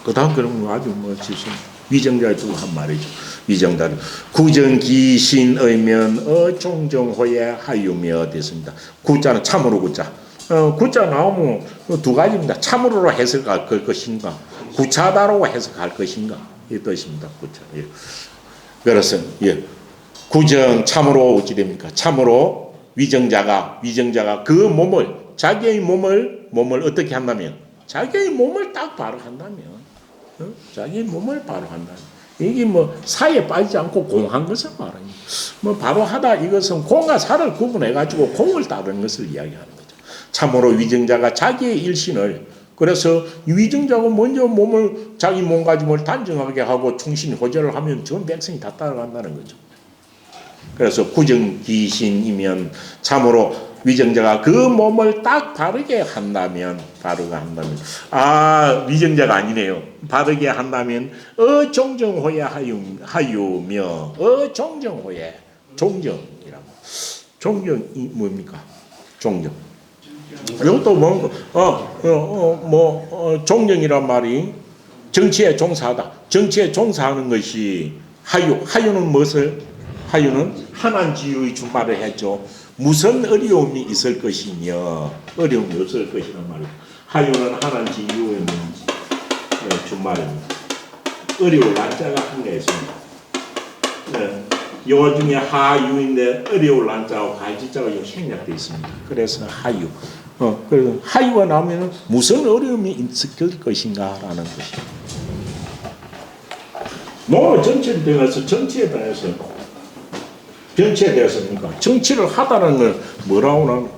그 다음 그러면 아주 지금 위정자의 또 한 말이죠. 위정자는 구정기신의면 종정호에 하유며 됐습니다. 구자는 참으로 구자. 구자 나오면 두 가지입니다. 참으로 해석할 것인가, 구차다라고 해석할 것인가 이 뜻입니다. 구차. 예. 그래서 구정 참으로 어찌 됩니까? 참으로 위정자가 그 몸을 자기의 몸을 어떻게 한다면 자기의 몸을 딱 바로 한다면 자기의 몸을 바로 한다면 이게 사에 빠지지 않고 공한 것을 말합니다. 바로 하다 이것은 공과 사를 구분해 가지고 공을 따르는 것을 이야기하는 거죠. 참으로 위정자가 자기의 일신을 그래서 위정자가 먼저 자기 몸가짐을 단정하게 하고 충신호절을 하면 전 백성이 다 따라간다는 거죠. 그래서 구정기신이면 참으로 위정자가 그 몸을 딱 바르게 한다면 위정자가 아니네요. 바르게 한다면 종정호에 하유며 종정호에 종정이라고 종정이 뭡니까? 종정. 이것도 종정이란 말이 정치에 종사하다. 정치에 종사하는 것이 하유는 무엇을? 하유는 한한지유의 준말을 했죠. 무슨 어려움이 있을 것이며 어려움이 없을 것이란 말이에요. 하유는 한한지유의 준말입니다. 어려울 난자가 한 개 있습니다. 요 중에 하유인데 어려울 난자와 갈지자가 생략되어 있습니다. 그래서 하유. 그래서 하유가 나오면 무슨 어려움이 있을 것인가라는 것이에요. 노무 정치에 대해서 정치에 대해서니까 정치를 하다는 건 뭐라고 나오나?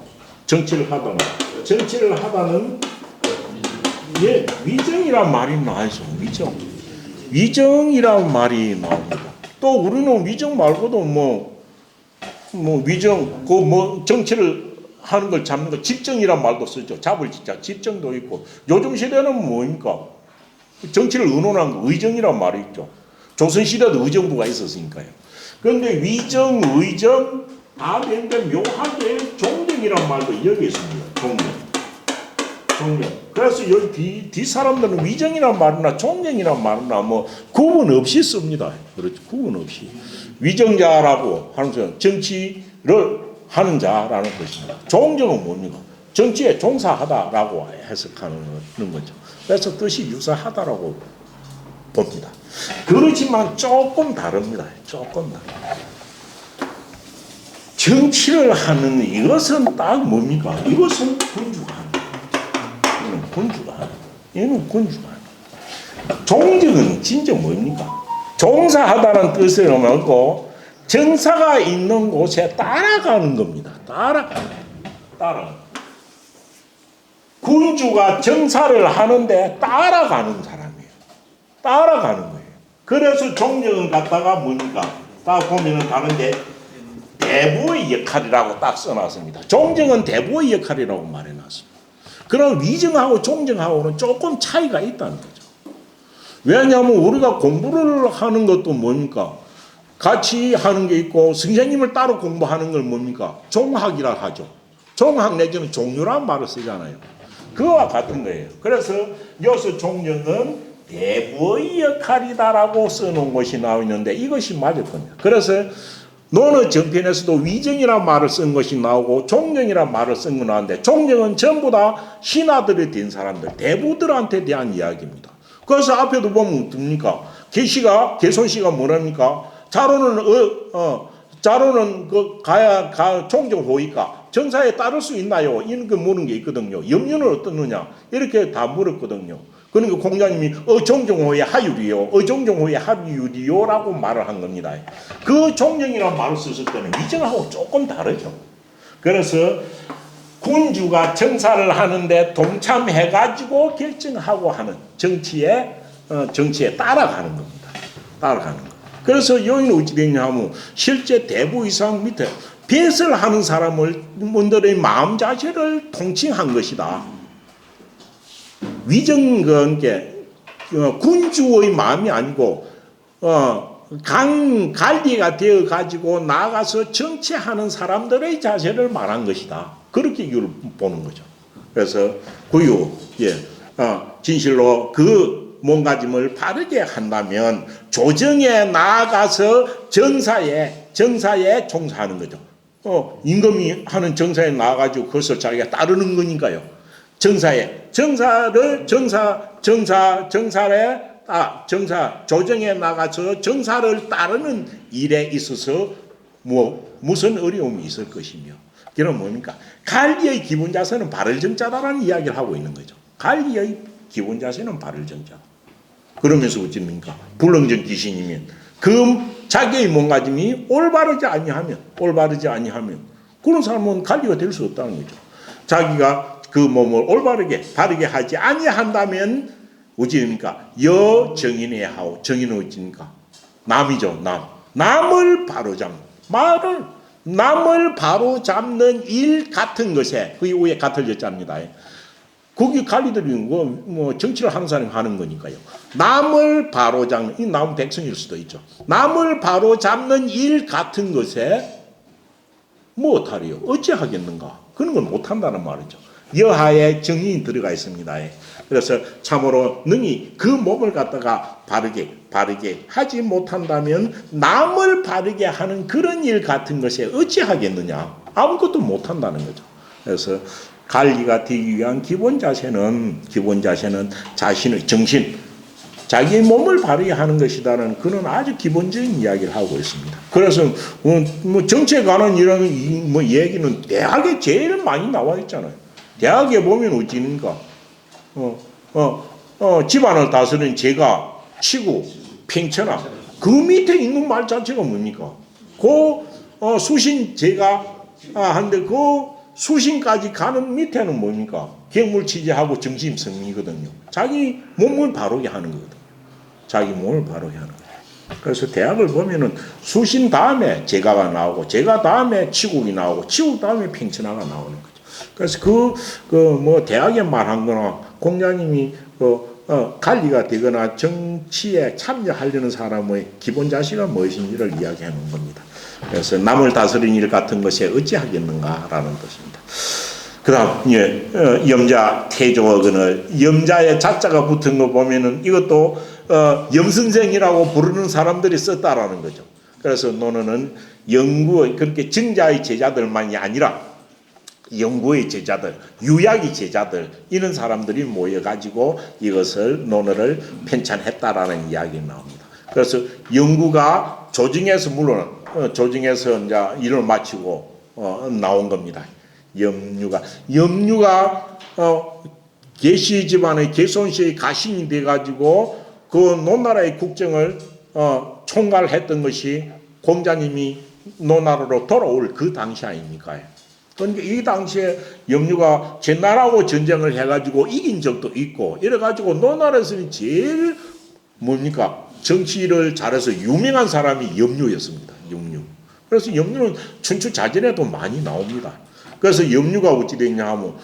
정치를 하다는 위정이란 말이 나와있어. 위정이란 말이 나옵니다. 또 우리는 위정 말고도 위정 정치를 하는 걸 잡는 거 집정이란 말도 쓰죠. 잡을 짓자 집정도 있고 요즘 시대는 뭡니까? 정치를 의논한 거 의정이란 말이 있죠. 조선시대도 의정부가 있었으니까요. 그런데 위정, 의정 다 되는데 묘하게 종정이란 말도 여기 있습니다. 종정. 그래서 여기 뒤 사람들은 위정이란 말이나 종정이란 말이나 구분 없이 씁니다. 그렇죠. 구분 없이. 위정자라고 하면서 정치를 하는 자라는 것입니다. 종정은 뭡니까? 정치에 종사하다라고 해석하는 거죠. 그래서 뜻이 유사하다라고 봅니다. 그렇지만 조금 다릅니다. 정치를 하는 이것은 딱 뭡니까? 이것은 군주가 하는 거예요. 얘는 군주가 하는 거예요. 종정은 진짜 뭡니까? 종사하다는 뜻을 하고 정사가 있는 곳에 따라가는 겁니다. 따라가. 군주가 정사를 하는데 따라가는 사람이에요. 따라가는 거예요. 그래서 종정은 갖다가 뭡니까? 딱 보면은 다른데 대부의 역할이라고 딱 써놨습니다. 종정은 대부의 역할이라고 말해놨습니다. 그럼 위정하고 종정하고는 조금 차이가 있다는 거죠. 왜냐하면 우리가 공부를 하는 것도 뭡니까? 같이 하는 게 있고 선생님을 따로 공부하는 걸 뭡니까? 종학이라 하죠. 종학 내지는 종류란 말을 쓰잖아요. 그와 같은 거예요. 그래서 여기서 종정은 대부의 역할이다라고 써놓은 것이 나와 있는데 이것이 맞을 겁니다. 그래서 논어 정편에서도 위정이라는 말을 쓴 것이 나오고 종정이라는 말을 쓴 거 나오는데 종정은 전부 다 신하들이 된 사람들, 대부들한테 대한 이야기입니다. 그래서 앞에도 보면 뭡니까? 개손씨가 뭐랍니까? 자로는 종정 호의가 정사에 따를 수 있나요? 이런 거 물은 게 있거든요. 염려는 어떻느냐? 이렇게 다 물었거든요. 그러니까 공자님이 종정호의 하율이요, 종정호의 하율이요라고 말을 한 겁니다. 그 종정이라는 말을 썼을 때는 위정하고 조금 다르죠. 그래서 군주가 정사를 하는데 동참해가지고 결정하고 하는 정치에 따라가는 겁니다. 따라가는 거. 그래서 여기는 어찌 됐냐 하면 실제 대부 이상 밑에 뱃을 하는 사람들의 마음 자체를 통칭한 것이다. 위정은 군주의 마음이 아니고 관리가 되어 가지고 나가서 정치하는 사람들의 자세를 말한 것이다. 그렇게 이걸 보는 거죠. 그래서 진실로 그 몸가짐을 바르게 한다면 조정에 나아가서 정사에 종사하는 거죠. 임금이 하는 정사에 나아가지고 그것을 자기가 따르는 거니까요. 조정에 나가서 정사를 따르는 일에 있어서 무슨 어려움이 있을 것이며, 그럼 뭡니까? 관리의 기본 자세는 바를 정자다라는 이야기를 하고 있는 거죠. 관리의 기본 자세는 바를 정자. 그러면서 어찌입니까? 불능정 귀신이면 자기의 몸가짐이 올바르지 아니하면 그런 사람은 관리가 될 수 없다는 거죠. 자기가 그 몸을 바르게 하지 아니한다면 어찌됩니까? 여정인의 하오. 정인은 어찌입니까? 남이죠. 남을 바로잡는 일 같은 것에, 그 위에 같을 여자입니다. 거기 관리들이 정치를 하는 사람이 하는 거니까요. 남을 바로잡는, 이 남은 백성일 수도 있죠. 남을 바로잡는 일 같은 것에 못하리요. 어찌하겠는가? 그런 걸 못한다는 말이죠. 여하에 정인이 들어가 있습니다. 그래서 참으로 능히 그 몸을 갖다가 바르게 하지 못한다면 남을 바르게 하는 그런 일 같은 것에 어찌하겠느냐? 아무것도 못한다는 거죠. 그래서 관리가 되기 위한 기본 자세는 자신의 정신, 자기의 몸을 바르게 하는 것이다는 그런 아주 기본적인 이야기를 하고 있습니다. 그래서 정치에 관한 이런 얘기는 대학에 제일 많이 나와 있잖아요. 대학에 보면 어찌입니까? 집안을 다스리는 제가, 치고, 팽천하, 그 밑에 있는 말 자체가 뭡니까? 수신 제가 한데 그 수신까지 가는 밑에는 뭡니까? 객물치지하고 정심성리거든요. 자기 몸을 바르게 하는 거거든요. 자기 몸을 바르게 하는 거예요. 그래서 대학을 보면은 수신 다음에 제가가 나오고, 제가 다음에 치국이 나오고, 치국 다음에 팽천하가 나오는 거죠. 그래서 대학에 말한 거나 공자님이 관리가 되거나 정치에 참여하려는 사람의 기본 자세가 무엇인지를 이야기해 놓은 겁니다. 그래서 남을 다스리는 일 같은 것에 어찌하겠는가라는 뜻입니다. 그 다음, 염자 태조어근을, 염자에 자자가 붙은 거 보면은 이것도 염선생이라고 부르는 사람들이 썼다라는 거죠. 그래서 논어는 그렇게 정자의 제자들만이 아니라 영구의 제자들, 유약의 제자들, 이런 사람들이 모여가지고 이것을 논어를 편찬했다라는 이야기 나옵니다. 그래서 영구가 조정에서 이제 일을 마치고 나온 겁니다. 염류가 계시 집안의 개손씨의 가신이 돼가지고 그 논나라의 국정을 총괄했던 것이 공자님이 논나라로 돌아올 그 당시 아닙니까? 그러니까 이 당시에 염류가 제나라하고 전쟁을 해가지고 이긴 적도 있고 이래가지고 논나라에서는 제일 정치를 잘해서 유명한 사람이 염류였습니다. 염류. 그래서 염류는 춘추자전에도 많이 나옵니다. 그래서 염류가 어찌 됐냐 하면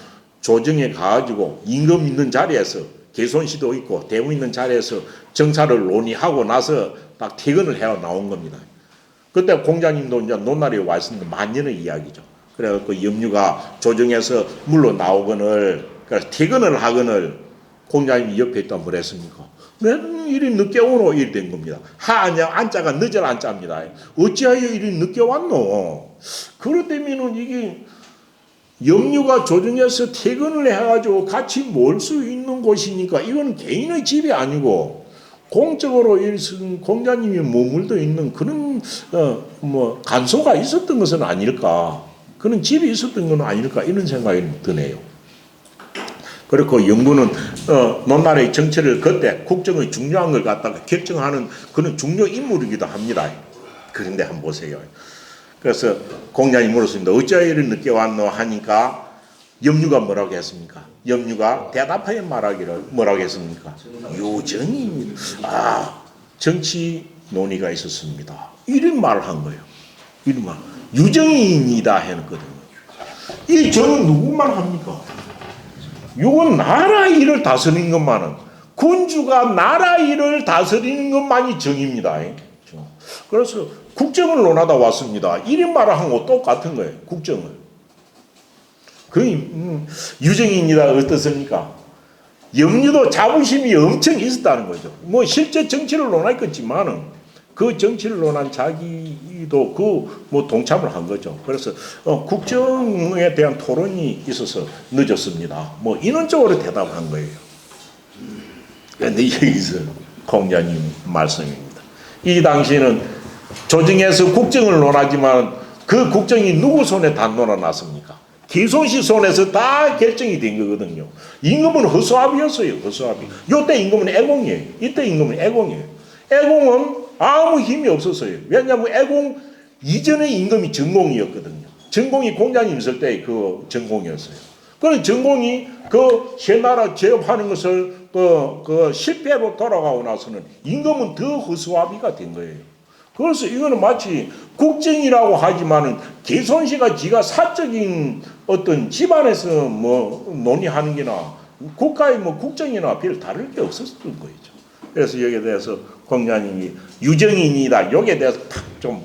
조정에 가가지고 임금 있는 자리에서 개손씨도 있고 대무 있는 자리에서 정사를 논의하고 나서 딱 퇴근을 해야 나온 겁니다. 그때 공자님도 이제 논나라에 와 있었는데 만년의 이야기죠. 그래갖고 염류가 조정에서 물러 나오거늘, 그래서 퇴근을 하거늘, 공자님이 옆에 있다 뭐랬습니까? 왜 이리 늦게 오노? 이리 된 겁니다. 하냐 안자가 늦을 안자입니다. 어찌하여 이리 늦게 왔노? 그렇다면은 이게 염류가 조정해서 퇴근을 해가지고 같이 몰 수 있는 곳이니까 이건 개인의 집이 아니고 공적으로 공자님이 머물러 있는 그런 간소가 있었던 것은 아닐까, 그런 집이 있었던 건 아닐까, 이런 생각이 드네요. 그리고 영구는 논나라의 정치를 그때 국정의 중요한 걸 갖다가 결정하는 그런 중요 인물이기도 합니다. 그런데 한번 보세요. 그래서 공자님이 물었습니다. 어찌하여 이리 늦게 왔노? 하니까 염류가 뭐라고 했습니까? 염류가 대답하여 말하기를 뭐라고 했습니까? 유정입니다. 정치 논의가 있었습니다. 이런 말을 한 거예요. 이런 말. 유정인이다 했거든요. 이 정은 누구만 합니까? 이건 나라 일을 다스리는 것만은, 군주가 나라 일을 다스리는 것만이 정입니다. 그래서 국정을 논하다 왔습니다. 이런 말을 한 거 똑같은 거예요. 국정을. 유정인이다 어떻습니까? 염류도 자부심이 엄청 있었다는 거죠. 뭐 실제 정치를 논했겠지만은 그 정치를 논한 자기도 동참을 한 거죠. 그래서 국정에 대한 토론이 있어서 늦었습니다. 뭐 이런 쪽으로 대답한 거예요. 그런데 여기서 공자님 말씀입니다. 이 당시에는 조정에서 국정을 논하지만 그 국정이 누구 손에 다 놀아놨습니까? 기손씨 손에서 다 결정이 된 거거든요. 임금은 허수아비였어요. 허수아비. 요때 임금은 애공이에요. 이때 임금은 애공이에요. 애공은 아무 힘이 없었어요. 왜냐하면 애공 이전의 임금이 전공이었거든요. 전공이 공자님 있을 때 그 전공이었어요. 그래서 전공이 그 새나라 제업하는 것을 실패로 돌아가고 나서는 임금은 더 허수아비가 된 거예요. 그래서 이거는 마치 국정이라고 하지만은 개손씨가 지가 사적인 어떤 집안에서 논의하는 게나 국가의 국정이나 별 다를 게 없었던 거죠. 그래서 여기에 대해서 공자님이 유정인이다. 여기에 대해서 좀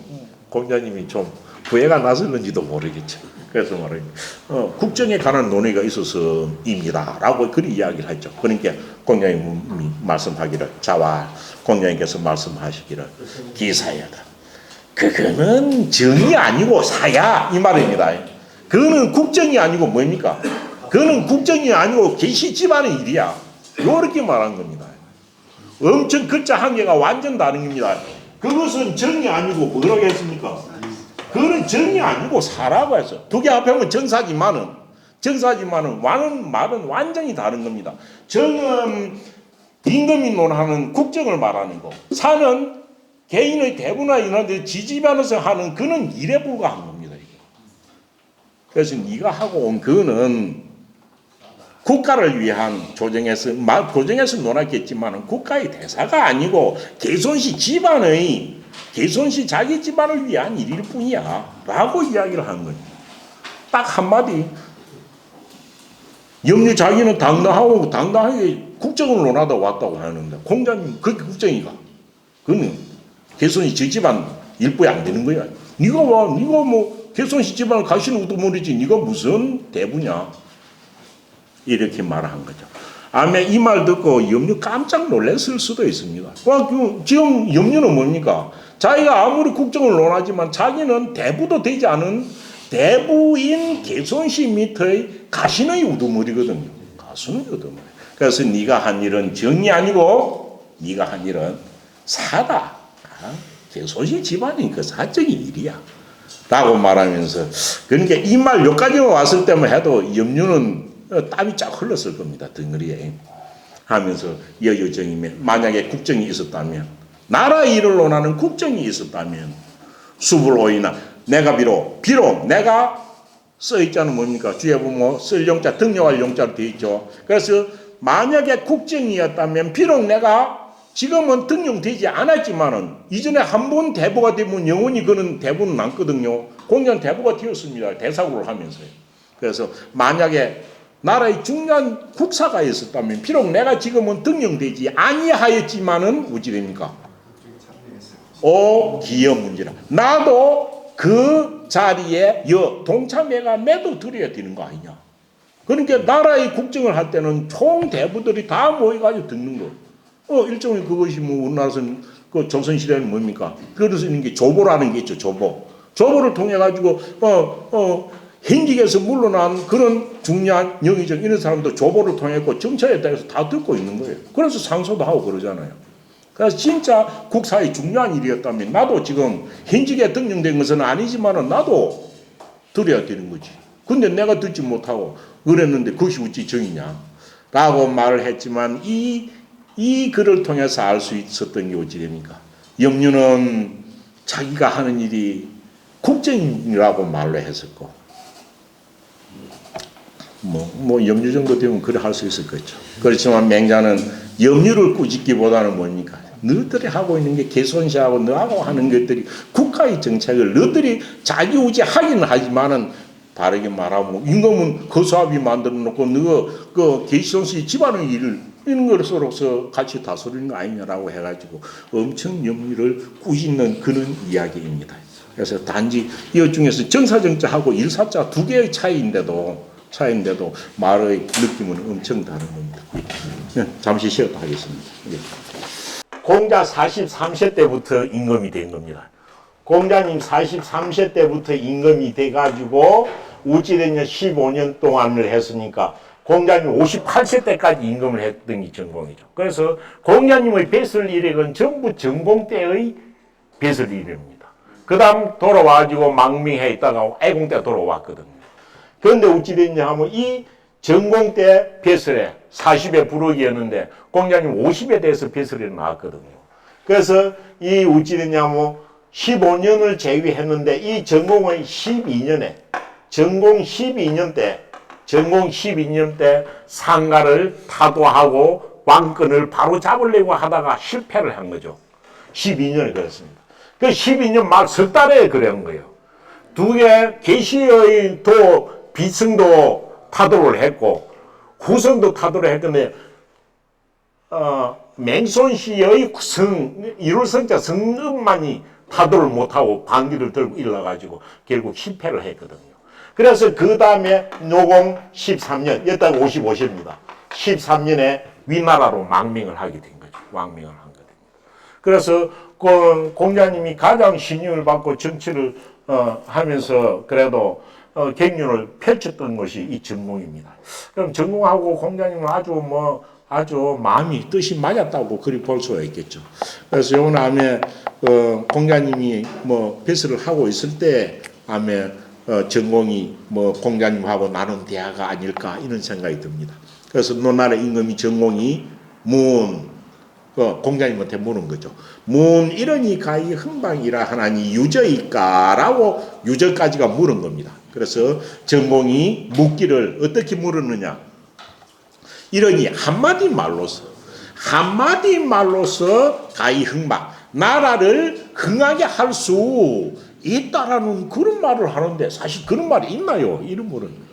공자님이 좀 부해가 났었는지도 모르겠죠. 그래서 말입니다. 국정에 관한 논의가 있어서입니다라고 그런 이야기를 했죠. 그러니까 공자님이 말씀하기를 자와 공자님께서 말씀하시기를 기사야다. 그거는 정이 아니고 사야 이 말입니다. 그거는 국정이 아니고 뭡니까? 그거는 국정이 아니고 계시 집안의 일이야. 이렇게 말한 겁니다. 엄청 글자 한 개가 완전 다른 겁니다. 그것은 정이 아니고 뭐라고 했습니까? 그거는 정이 아니고 사라고 했어. 두 개 합하면 정사지만은 말은 완전히 다른 겁니다. 정은 임금이 논하는 국정을 말하는 거, 사는 개인의 대부나 이런데 지지면에서 하는 그는 일에 불과한 겁니다. 그래서 네가 하고 온 그는 국가를 위한 조정에서 논하겠지만 국가의 대사가 아니고 개손씨 자기 집안을 위한 일일 뿐이야 라고 이야기를 하는 거예요. 딱 한마디. 염류 자기는 당당하게 국정을 논하다 왔다고 하는데 공자님 그게 국정이가 그는 개손이 저 집안 일부에 안 되는 거야. 네가 개손씨 집안을 가시는 것도 모르지 네가 무슨 대부냐 이렇게 말한 거죠. 아마 이 말 듣고 염류 깜짝 놀랐을 수도 있습니다. 지금 염류는 뭡니까? 자기가 아무리 국정을 논하지만 자기는 대부도 되지 않은 대부인 개손씨 밑의 가신의 우두머리거든요. 가신의 우두머리. 그래서 네가 한 일은 정이 아니고 네가 한 일은 사다. 개손씨 집안이 그 사적인 일이야. 라고 말하면서 그러니까 이 말 여기까지만 왔을 때만 해도 염류는 땀이 쫙 흘렀을 겁니다. 덩어리에. 하면서 여유정이면 만약에 국정이 있었다면 나라 일을 논하는 국정이 있었다면 수불오이나 내가 비록 내가 써있자는 뭡니까? 뒤에 보면 쓸 용자 등용할 용자로 되어 있죠. 그래서 만약에 국정이었다면 비록 내가 지금은 등용되지 않았지만은 이전에 한 번 대부가 되면 영원히 그는 대부는 남거든요. 공연 대부가 되었습니다. 대사국을 하면서요. 그래서 만약에 나라의 중요한 국사가 있었다면 비록 내가 지금은 등용되지 아니하였지만은 어찌 됩니까? 기여 문제라. 나도 그 자리에 동참회가 매도 드려야 되는 거 아니냐. 그러니까 나라의 국정을 할 때는 총 대부들이 다 모여가지고 듣는 거. 일종의 그것이 뭐 우리나라에서는 그 조선시대는 뭡니까? 그래서 있는 게 조보라는 게 있죠, 조보. 조보를 통해가지고, 현직에서 물러난 그런 중요한 영의정 이런 사람도 조보를 통했고 정치에 대해서 다 듣고 있는 거예요. 그래서 상소도 하고 그러잖아요. 그래서 진짜 국사의 중요한 일이었다면 나도 지금 현직에 등용된 것은 아니지만은 나도 들어야 되는 거지. 근데 내가 듣지 못하고 그랬는데 그것이 어찌 정이냐? 라고 말을 했지만 이 글을 통해서 알 수 있었던 게 어찌 됩니까? 염류는 자기가 하는 일이 국정이라고 말로 했었고, 염류 정도 되면 그래 할 수 있을 거죠. 그렇지만 맹자는 염류를 꾸짖기보다는 뭡니까? 너희들이 하고 있는 게 개손시하고 너하고 하는 것들이 국가의 정책을 너희들이 자기우지하기는 하지만은 바르게 말하면 임금은 거수합이 만들어 놓고 너가 그 개손시 집안의 일을 이런 것으로서 같이 다스리는 거 아니냐라고 해가지고 엄청 염류를 꾸짖는 그런 이야기입니다. 그래서 단지 이 중에서 정사정자하고 일사자 두 개의 차이인데도 말의 느낌은 엄청 다른 겁니다. 잠시 쉬었다 하겠습니다. 공자 43세 때부터 임금이 된 겁니다. 공자님 43세 때부터 임금이 돼가지고 어찌됐냐 15년 동안을 했으니까 공자님 58세 때까지 임금을 했던 게 전공이죠. 그래서 공자님의 뱃을 이력은 전부 전공 때의 뱃을 이력입니다. 그 다음 돌아와가지고 망명해 있다가 애공 때 돌아왔거든요. 그런데 어찌됐냐 하면 이 전공 때 뱃을에 40에 부록이었는데 공자님 50에 대해서 뱃을에 나왔거든요. 그래서 이 어찌됐냐 하면 15년을 제위했는데 이 전공의 12년에 전공 12년 때 상가를 타도하고 왕권을 바로 잡으려고 하다가 실패를 한 거죠. 12년이 그랬습니다. 그 12년 막 석 달에 그런 거예요. 두 개 계시의 비승도 타도를 했고 후성도 타도를 했는데 맹손시의 이룰성자 성읍만이 타도를 못하고 반기를 들고 일러가지고 결국 실패를 했거든요. 그래서 그 다음에 노공 13년, 여기다가 55세입니다. 13년에 위나라로 망명을 하게 된 거죠. 왕명을 한 거죠. 그래서 그 공자님이 가장 신임을 받고 정치를 하면서 그래도 갱년을 펼쳤던 것이 이 전공입니다. 그럼 전공하고 공자님은 아주 마음이 뜻이 맞았다고 그리 볼 수가 있겠죠. 그래서 요 다음에 공자님이 뱃을 하고 있을 때 아마 전공이 공자님하고 나눈 대화가 아닐까 이런 생각이 듭니다. 그래서 노나라 임금이 전공이 공자님한테 물은 거죠. 이러니 가히 흥방이라 하나니 유저일까라고 유저까지가 물은 겁니다. 그래서 전공이 묻기를 어떻게 물었느냐? 이러니 한마디 말로서 가히 흥방, 나라를 흥하게 할 수 있다라는 그런 말을 하는데 사실 그런 말이 있나요? 이런 말은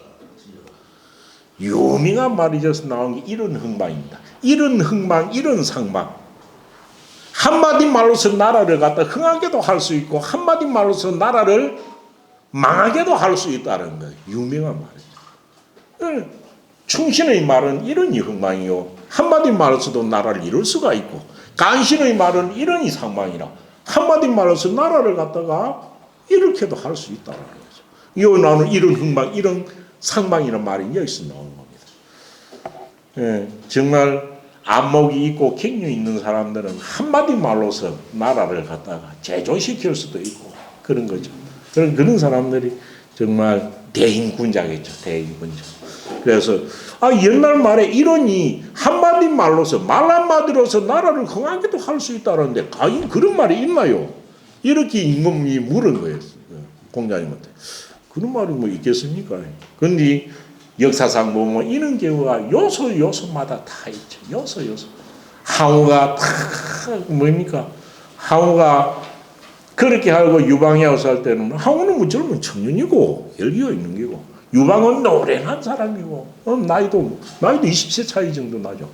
유명한 말이져서 나온 게 이런 흥방입니다. 이런 흥방, 이런 상방. 한마디 말로서 나라를 갖다 흥하게도 할 수 있고 한마디 말로서 나라를 망하게도 할 수 있다는 거예요. 유명한 말이죠. 충신의 말은 이런 흥망이요. 한마디 말로서도 나라를 이룰 수가 있고 간신의 말은 이런 상망이라 한마디 말로서 나라를 갖다가 이렇게도 할 수 있다는 거죠. 이거 나는 이런 흥망, 이런 상망이라는 말이 여기서 나오는 겁니다. 정말 안목이 있고 격려 있는 사람들은 한마디 말로서 나라를 갖다가 제조시킬 수도 있고 그런 거죠. 그런 사람들이 정말 대인군자겠죠. 대인군자. 그래서 옛날 말에 이러니 한마디 말로서 말 한마디로서 나라를 흥하게도 할 수 있다는데 과연 그런 말이 있나요? 이렇게 임금이 물은 거예요. 공자님한테. 그런 말이 있겠습니까? 그런데 역사상 보면 이런 경우가 요소마다 다 있죠. 요소. 항우가 다 뭡니까? 항우가 그렇게 하고 유방에 와서 할 때는 항우는 젊은 청년이고 열기가 있는 게고 유방은 노련한 사람이고 나이도 20세 차이 정도 나죠.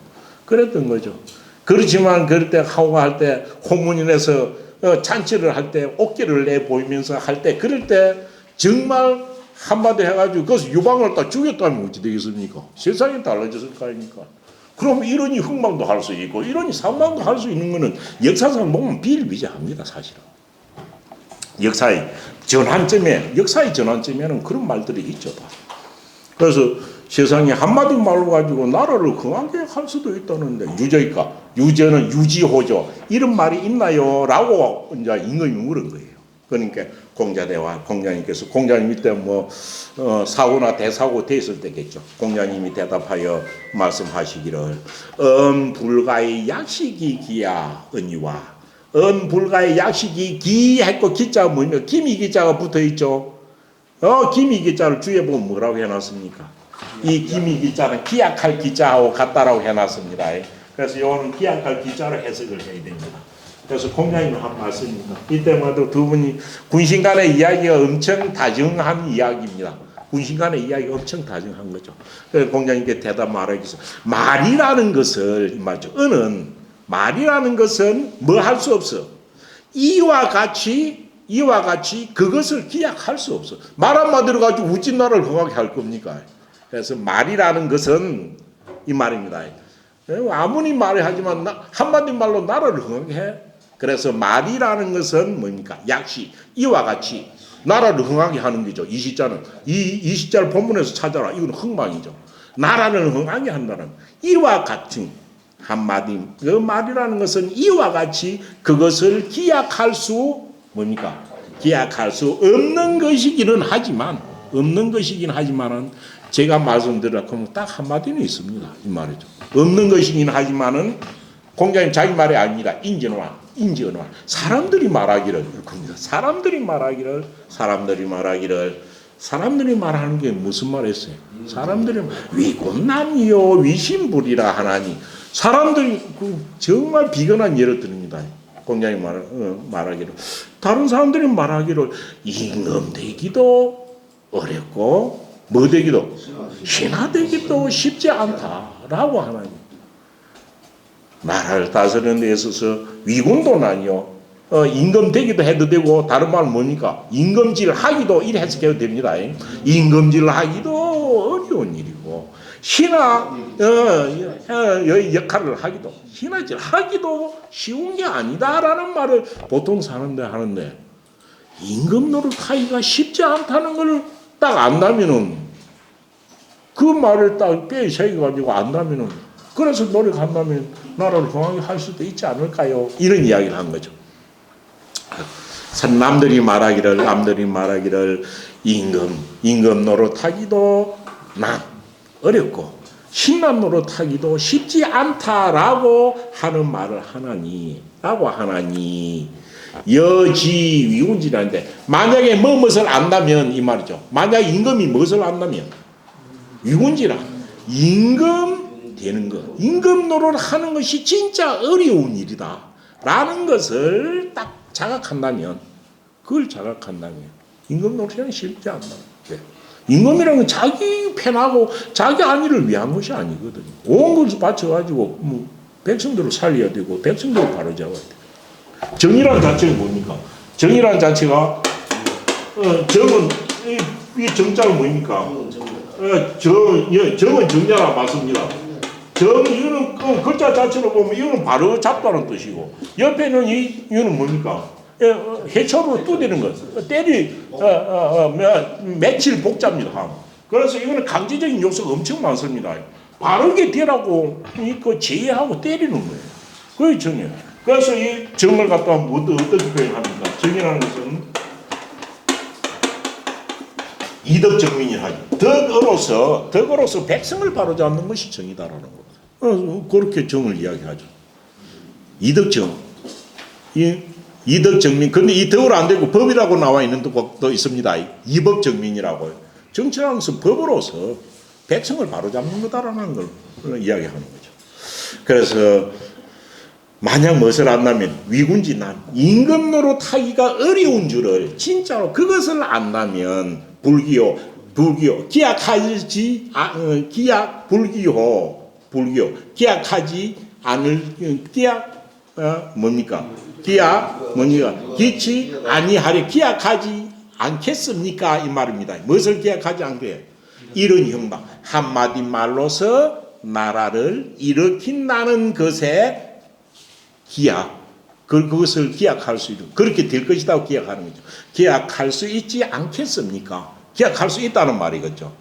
그랬던 거죠. 그렇지만 그럴 때 항우가 할 때 홍문인에서 잔치를 할 때 어깨를 내 보이면서 할 때 그럴 때 정말 한마디 해가지고 거기서 유방을 딱 죽였다면 어찌 되겠습니까? 세상이 달라졌을 거 아닙니까? 그럼 이러니 흥망도 할 수 있고 이러니 상망도 할 수 있는 거는 역사상 보면 비일비재합니다. 사실은. 역사의 전환점에는 그런 말들이 있죠. 다. 그래서 세상에 한마디 말로 가지고 나라를 흥하게 할 수도 있다는데 유저는 유지호죠. 이런 말이 있나요? 라고 이제 임금이 물은 거예요. 그러니까 공자님께서 공자님이 때 사고나 대사고 됐을 때겠죠. 공자님이 대답하여 말씀하시기를 불가의 약식이 기야 은이와 불가의 약식이 기했고 기자가 뭐냐면 기미 기자가 붙어있죠. 기미 기자를 주에 보면 뭐라고 해놨습니까? 이 기미 기자는 기약할 기자하고 같다라고 해놨습니다. 그래서 이거는 기약할 기자로 해석을 해야 됩니다. 그래서 공자님이 한 말씀입니다. 이때마다 두 분이 군신 간의 이야기가 엄청 다정한 이야기입니다. 군신 간의 이야기가 엄청 다정한 거죠. 그래서 공자님께 대답 말하기서 말이라는 것을 말이죠. 말이라는 것은 뭐 할 수 없어. 이와 같이 그것을 기약할 수 없어. 말 한마디로 가지고 우ጭ 나라를 흥하게 할 겁니까? 그래서 말이라는 것은 이 말입니다. 아무리 말하지만 한마디 말로 나라를 흥하게 해. 그래서 말이라는 것은 뭡니까? 약시 이와 같이 나라를 흥하게 하는 거죠. 이 시자는 이 시자를 본문에서 찾아라. 이건 흥망이죠. 나라를 흥하게 한다는 이와 같은 한마디 그 말이라는 것은 이와 같이 그것을 기약할 수 뭡니까? 기약할 수 없는 것이기는 하지만은 제가 말씀드렸고 딱 한마디는 있습니다. 이 말이죠. 없는 것이긴 하지만은 공자님 자기 말이 아닙니다. 인지언화. 사람들이 말하기를 사람들이 말하는 게 무슨 말했어요? 사람들이 위곤난이요 위신불이라 하나니 사람들이 정말 비근한 예를 듭니다. 공자님 말하기를 다른 사람들이 말하기를 임금되기도 어렵고 뭐 되기도 신하되기도 쉽지 않다라고 하나님. 나라를 다스리는 데 있어서 위군도나니요. 임금되기도 해도 되고 다른 말은 뭡니까? 임금질 하기도 이래 해석해도 됩니다. 임금질 하기도 어려운 일이고 신하 역할을 하기도 신하질 하기도 쉬운 게 아니다라는 말을 보통 사는데 하는데 임금 노릇하기가 쉽지 않다는 걸 딱 안다면은 그 말을 딱 빼셔가지고 안다면은 그래서 노력한다면 나라를 흥하게 할 수도 있지 않을까요? 이런 이야기를 한 거죠. 남들이 말하기를 임금 노릇하기도 어렵고 신남 노릇하기도 쉽지 않다라고 하는 말을 하나니라고 하나니 여지 위운지라는데 만약에 무엇을 안다면 이 말이죠. 만약 임금이 무엇을 안다면 위운지라 임금 되는 것, 임금 노릇을 하는 것이 진짜 어려운 일이다 라는 것을 딱 자각한다면 임금 노릇은 쉽지 않다. 임금이라는 건 자기 편하고 자기 안위를 위한 것이 아니거든요. 온 것을 바쳐가지고 백성들을 살려야 되고 백성들을 바로잡아야 돼요. 정의라는 자체가 뭡니까? 정의라는 자체가 정은 이 정자는 뭡니까? 정은 정자라 맞습니다. 이거는 글자 자체로 보면 이거는 바로 잡다는 뜻이고 옆에는 이거는 뭡니까? 해초로 두드리는 것, 며칠 복잡니다. 그래서 이거는 강제적인 요소가 엄청 많습니다. 바르게 되라고 그 제의하고 때리는 거예요. 그게 정이에요. 그래서 이 정을 갖다가 어떻게 표현합니까? 정이라는 것은 이덕정민이라죠. 덕으로서 백성을 바로잡는 것이 정이다라는 거. 그렇게 정을 이야기하죠. 이덕정. 이덕정민. 근데 이 덕으로 안 되고 법이라고 나와 있는 것도 있습니다. 이법정민이라고요. 정치라는 것은 법으로서 백성을 바로잡는 거다라는 걸 이야기하는 거죠. 그래서 만약 무엇을 안다면 위군지난 임금 노릇하기가 어려운 줄을 진짜로 그것을 안다면 불기호 기약하지 않을 기치 아니하려 기약하지 않겠습니까? 이 말입니다. 무엇을 기약하지 않게? 이런 형방. 한마디 말로서 나라를 일으킨다는 것에 기약. 그것을 기약할 수 있는, 그렇게 될 것이라고 기약하는 거죠. 기약할 수 있지 않겠습니까? 기약할 수 있다는 말이겠죠.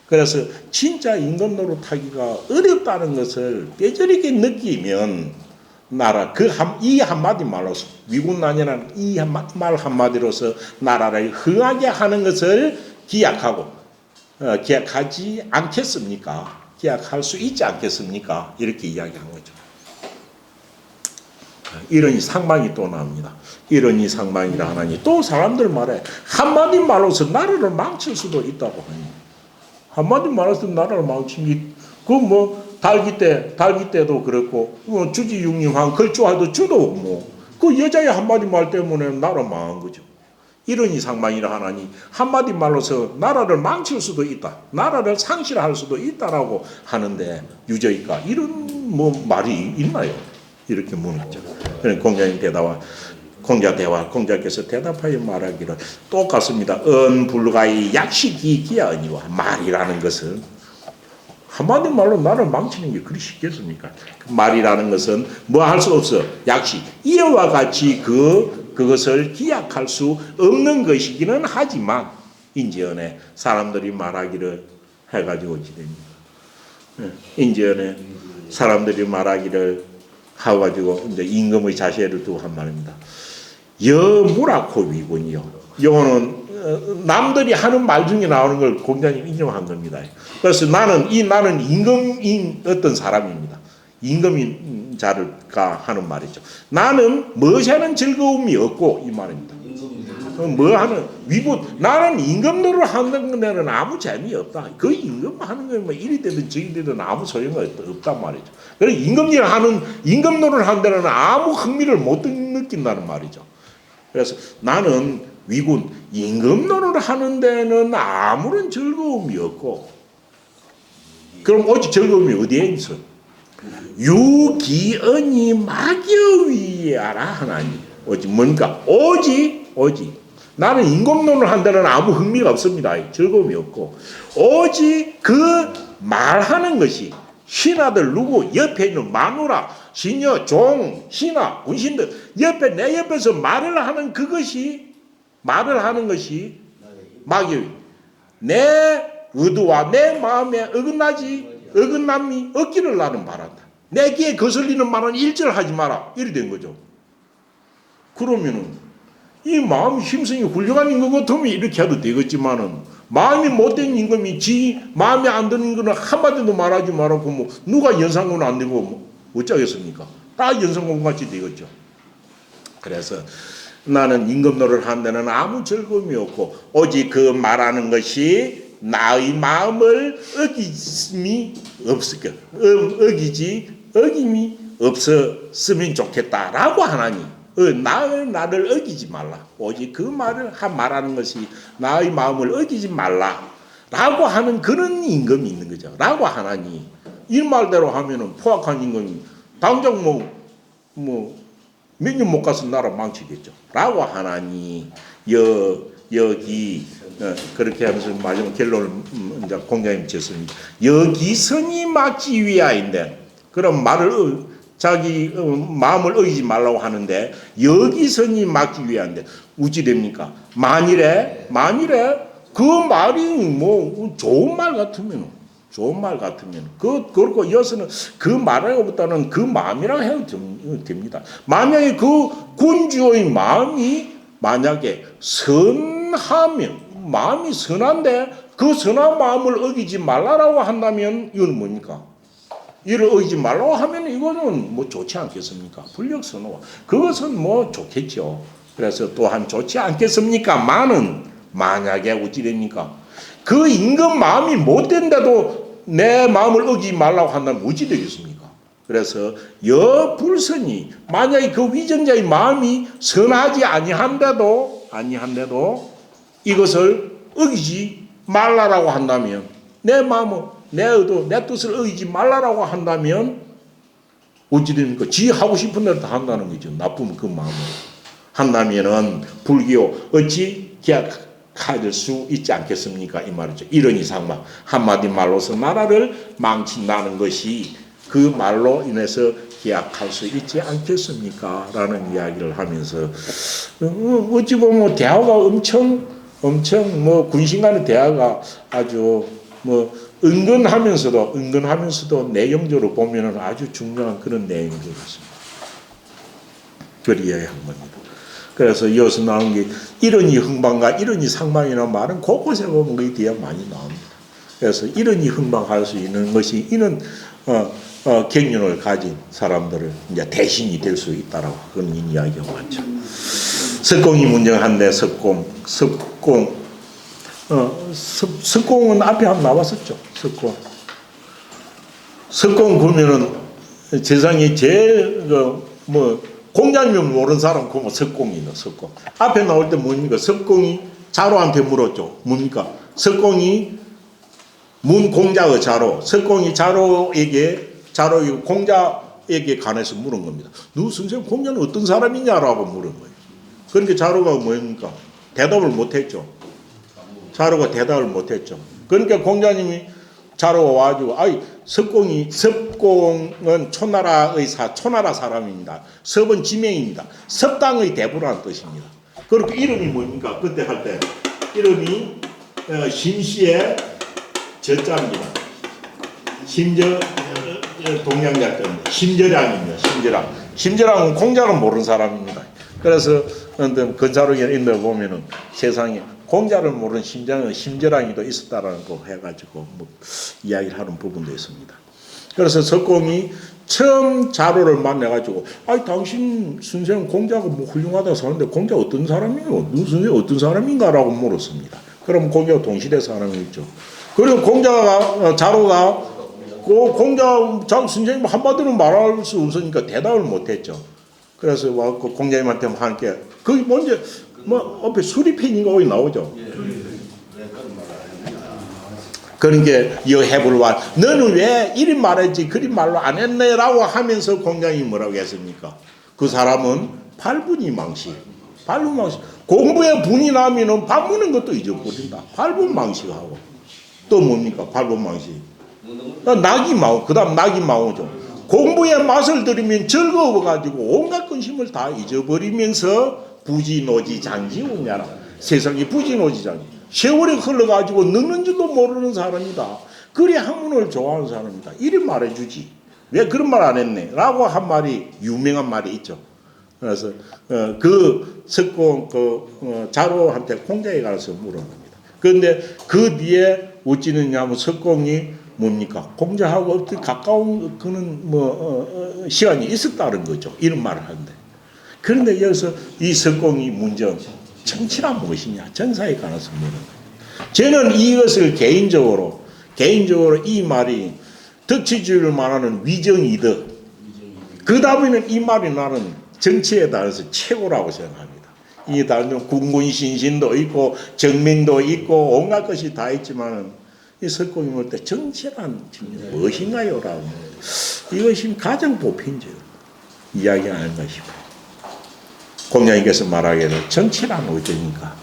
그래서 진짜 임금 노릇하기가 어렵다는 것을 뼈저리게 느끼면 나라 이 한마디 말로서 위군난이라는 이 말 한마디로서 나라를 흥하게 하는 것을 기약하고 기약하지 않겠습니까? 기약할 수 있지 않겠습니까? 이렇게 이야기한 거죠. 이러니 상망이 또 나옵니다. 이러니 상망이라 하나니 또 사람들 말에 한마디 말로서 나라를 망칠 수도 있다고 하니 한마디 말로서 나라를 망치니 그 뭐 달기 때도 그렇고 주지육림한 걸주하도 주도 그 여자의 한마디 말 때문에 나라 망한 거죠. 이러니 상망이라 하나니 한마디 말로서 나라를 망칠 수도 있다. 나라를 상실할 수도 있다라고 하는데 유저이까 이런 말이 있나요? 이렇게 묻죠. 공자님 공자께서 대답하여 말하기를 똑같습니다. 언불가의 약식이 기하니와 말이라는 것은 한마디 말로 나를 망치는 게 그리 쉽겠습니까? 말이라는 것은 뭐 할 수 없어. 약식. 이와 같이 그것을 기약할 수 없는 것이기는 하지만 인제언에 사람들이 말하기를 해가지고 지됩니다. 인제언에 사람들이 말하기를 하가지고 이제 임금의 자세를 두고 한 말입니다. 여무라코 위군이요. 요거는 남들이 하는 말 중에 나오는 걸 공자님 인정한 겁니다. 그래서 나는 임금인 어떤 사람입니다. 임금인 자가 하는 말이죠. 나는 무엇하는 즐거움이 없고 이 말입니다. 뭐 하는 위군 나는 임금 노릇 하는 데는 아무 재미 없다. 그 임금 하는 거면 뭐 이리 되든 저리 되든 아무 소용이 없단 말이죠. 그래서 임금 노릇 하는 데는 아무 흥미를 못 느낀다는 말이죠. 그래서 나는 위군 임금 노릇 하는 데는 아무런 즐거움이 없고 그럼 오직 즐거움이 어디에 있어? 유기언이 막여위하라 하나니 오직 뭔가 오직 나는 임금 노릇 한 데는 아무 흥미가 없습니다. 즐거움이 없고 오직 그 말하는 것이 신하들 누구 옆에 있는 마누라 시녀 종 신하 군신들 내 옆에서 말을 하는 것이 막이 내 의도와 내 마음에 어긋남이 없기를 나는 바란다. 내 귀에 거슬리는 말은 일절하지 마라. 이래 된 거죠. 그러면은 이 마음이 힘성이 훌륭한 임금 같으면 이렇게 해도 되겠지만은 마음이 못된 임금이 지 마음에 안 드는 거는 한마디도 말하지 말았고 뭐 누가 연상군 안 되고 뭐 어쩌겠습니까? 다 연상군 같이 되겠죠. 그래서 나는 임금 노릇을 한 데는 아무 즐거움이 없고 오직 그 말하는 것이 나의 마음을 어김이 없었으면 좋겠다라고 하나니 나를 어기지 말라. 오직 그 말하는 것이 나의 마음을 어기지 말라라고 하는 그런 임금이 있는 거죠. 라고 하나니 이 말대로 하면은 포악한 임금이 당장 몇 년 못 가서 나라 망치겠죠. 라고 하나니 여기 그렇게 하면서 마지막 결론을 이제 공자님 지었습니다. 여기선이 막지 위하인데 그럼 자기 마음을 어기지 말라고 하는데 여기선이 막지 위한데 어찌 됩니까? 만일에 그 말이 좋은 말 같으면 그렇고 이어서는 그 말하고보다는 그 마음이라고 해도 됩니다. 만약에 그 군주의 마음이 만약에 마음이 선한데 그 선한 마음을 어기지 말라라고 한다면 이건 뭡니까? 이를 어기지 말라고 하면 이거는 좋지 않겠습니까? 불력선호. 그것은 좋겠죠. 그래서 또한 좋지 않겠습니까? 만약에 어찌 됩니까? 그 임금 마음이 못된데도 내 마음을 어기지 말라고 한다면 어찌 되겠습니까? 그래서 여불선이 만약에 그 위정자의 마음이 선하지 아니한데도 이것을 어기지 말라라고 한다면 내 마음을 내 의도 내 뜻을 어기지 말라라고 한다면 어찌 됩니까? 지 하고 싶은 대로 다 한다는 거죠. 나쁜 그 마음을 한다면은 불교 어찌 가질 수 있지 않겠습니까? 이 말이죠. 이런 이상만 한마디 말로서 나라를 망친다는 것이 그 말로 인해서 기약할 수 있지 않겠습니까? 라는 이야기를 하면서 어찌 보면 대화가 엄청 뭐 군신간의 대화가 아주 뭐 은근하면서도 내용적으로 보면은 아주 중요한 그런 내용인 것 같습니다. 그걸 이해한 겁니다. 그래서 이어서 나온 게 이런이 흥방과 이런이 상방이라는 말은 곳곳에 보면 그 뒤에 많이 나옵니다. 그래서 이런이 흥방할 수 있는 것이 이런 경륜을 가진 사람들을 이제 대신이 될 수 있다라고 그런 이야기가 많죠. 석공이 문정한데 석공은 앞에 한번 나왔었죠. 석공 보면은 세상에 제일 공자님 모르는 사람 그거 석공이네. 석공 앞에 나올 때 뭡니까? 석공이 자로한테 물었죠. 뭡니까? 석공이 문 공자의 자로, 석공이 공자에게 관해서 물은 겁니다. 너 선생님 공자는 어떤 사람이냐라고 물은 거예요. 그러니까 자로가 뭡니까? 대답을 못했죠. 자로가 대답을 못했죠. 그러니까 공자님이 자로가 와가지고 석공은 초나라 사람입니다. 섭은 지명입니다. 섭당의 대부라는 뜻입니다. 그렇게 이름이 뭡니까? 그때 할 때 이름이 심시의 저자입니다. 동양작자입니다. 심저량입니다. 심저량은 공자는 모르는 사람입니다. 그래서 건사록에 있는 데 보면은 세상에 공자를 모르는 심저량이도 있었다라는 거 해가지고 이야기를 하는 부분도 있습니다. 그래서 석공이 처음 자로를 만나가지고 당신 선생님 공자가 훌륭하다고 하는데 공자 어떤 사람이요? 너 선생님 어떤 사람인가라고 물었습니다. 그럼 공자가 동시대 사람이겠죠. 그리고 자로가 공자 선생님 한마디로 말할 수 없으니까 대답을 못했죠. 그래서 공자님한테 함께 그게 먼저 앞에 수리펜인가 거기 나오죠. 그러니까 여해불와 너는 왜 이리 말했지 그리 말로 안 했네라고 하면서 공자님이 뭐라고 했습니까? 그 사람은 발분이망시. 공부에 분이 나면은 밥 먹는 것도 잊어버린다. 발분망시하고 또 뭡니까? 발분망시. 낙이마오. 그 다음 낙이마오죠. 공부에 맛을 들이면 즐거워가지고 온갖 근심을 다 잊어버리면서 부지노지장지우냐라. 세상에 부지노지장지. 세월이 흘러가지고 늙는지도 모르는 사람이다. 그래 학문을 좋아하는 사람이다. 이리 말해주지. 왜 그런 말 안 했네? 라고 한 말이 유명한 말이 있죠. 그래서 그 석공 자로한테 공자에 가서 물어봅니다. 그런데 그 뒤에 어찌느냐면 석공이 뭡니까? 공자하고 어떻게 가까운 그는 시간이 있었다는 거죠. 이런 말을 하는데. 그런데 여기서 이 석공이 문정 정치란 무엇이냐? 정사에 관해서 묻는 거예요. 저는 이것을 개인적으로 이 말이 덕치주의를 말하는 위정이득. 그 다음에는 이 말이 나는 정치에 대해서 최고라고 생각합니다. 이 다른 군군신신도 있고 정민도 있고 온갖 것이 다 있지만은 이 석공이 볼 때 정치란 무엇인가요? 라고 이것이 가장 보편적으로 이야기 아닌가 싶어요. 공자님께서 말하기를 정치란 어쩌니까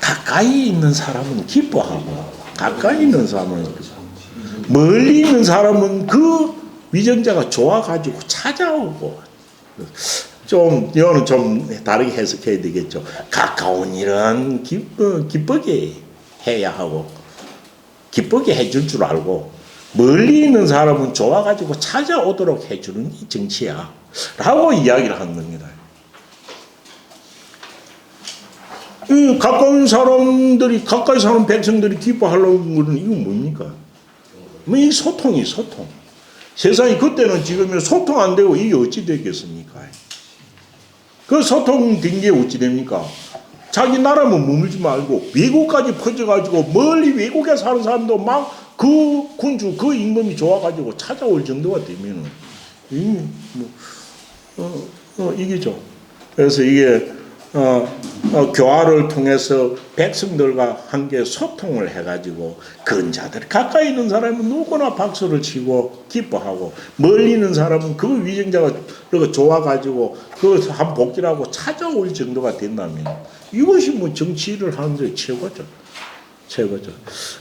가까이 있는 사람은 기뻐하고 가까이 있는 사람은 멀리 있는 사람은 그 위정자가 좋아가지고 찾아오고 이거는 좀 다르게 해석해야 되겠죠. 가까운 일은 기쁘게 해야 하고 기쁘게 해줄 줄 알고 멀리 있는 사람은 좋아가지고 찾아오도록 해주는 게 정치야 라고 이야기를 하는 겁니다. 이 가까운 사람들이 가까이 사는 백성들이 기뻐하려는 거는 이건 뭡니까? 이 소통이 소통. 세상이 그때는 지금 소통 안 되고 이게 어찌 되겠습니까? 그 소통된 게 어찌 됩니까? 자기 나라만 머물지 말고 외국까지 퍼져가지고 멀리 외국에 사는 사람도 막 그 군주 그 임금이 좋아가지고 찾아올 정도가 되면은 이게죠. 그래서 이게 교화를 통해서 백성들과 함께 소통을 해가지고 근자들 가까이 있는 사람은 누구나 박수를 치고 기뻐하고 멀리 있는 사람은 그 위정자가 좋아가지고 그 한 복지라고 찾아올 정도가 된다면 이것이 뭐 정치를 하는 데 최고죠. 최고죠.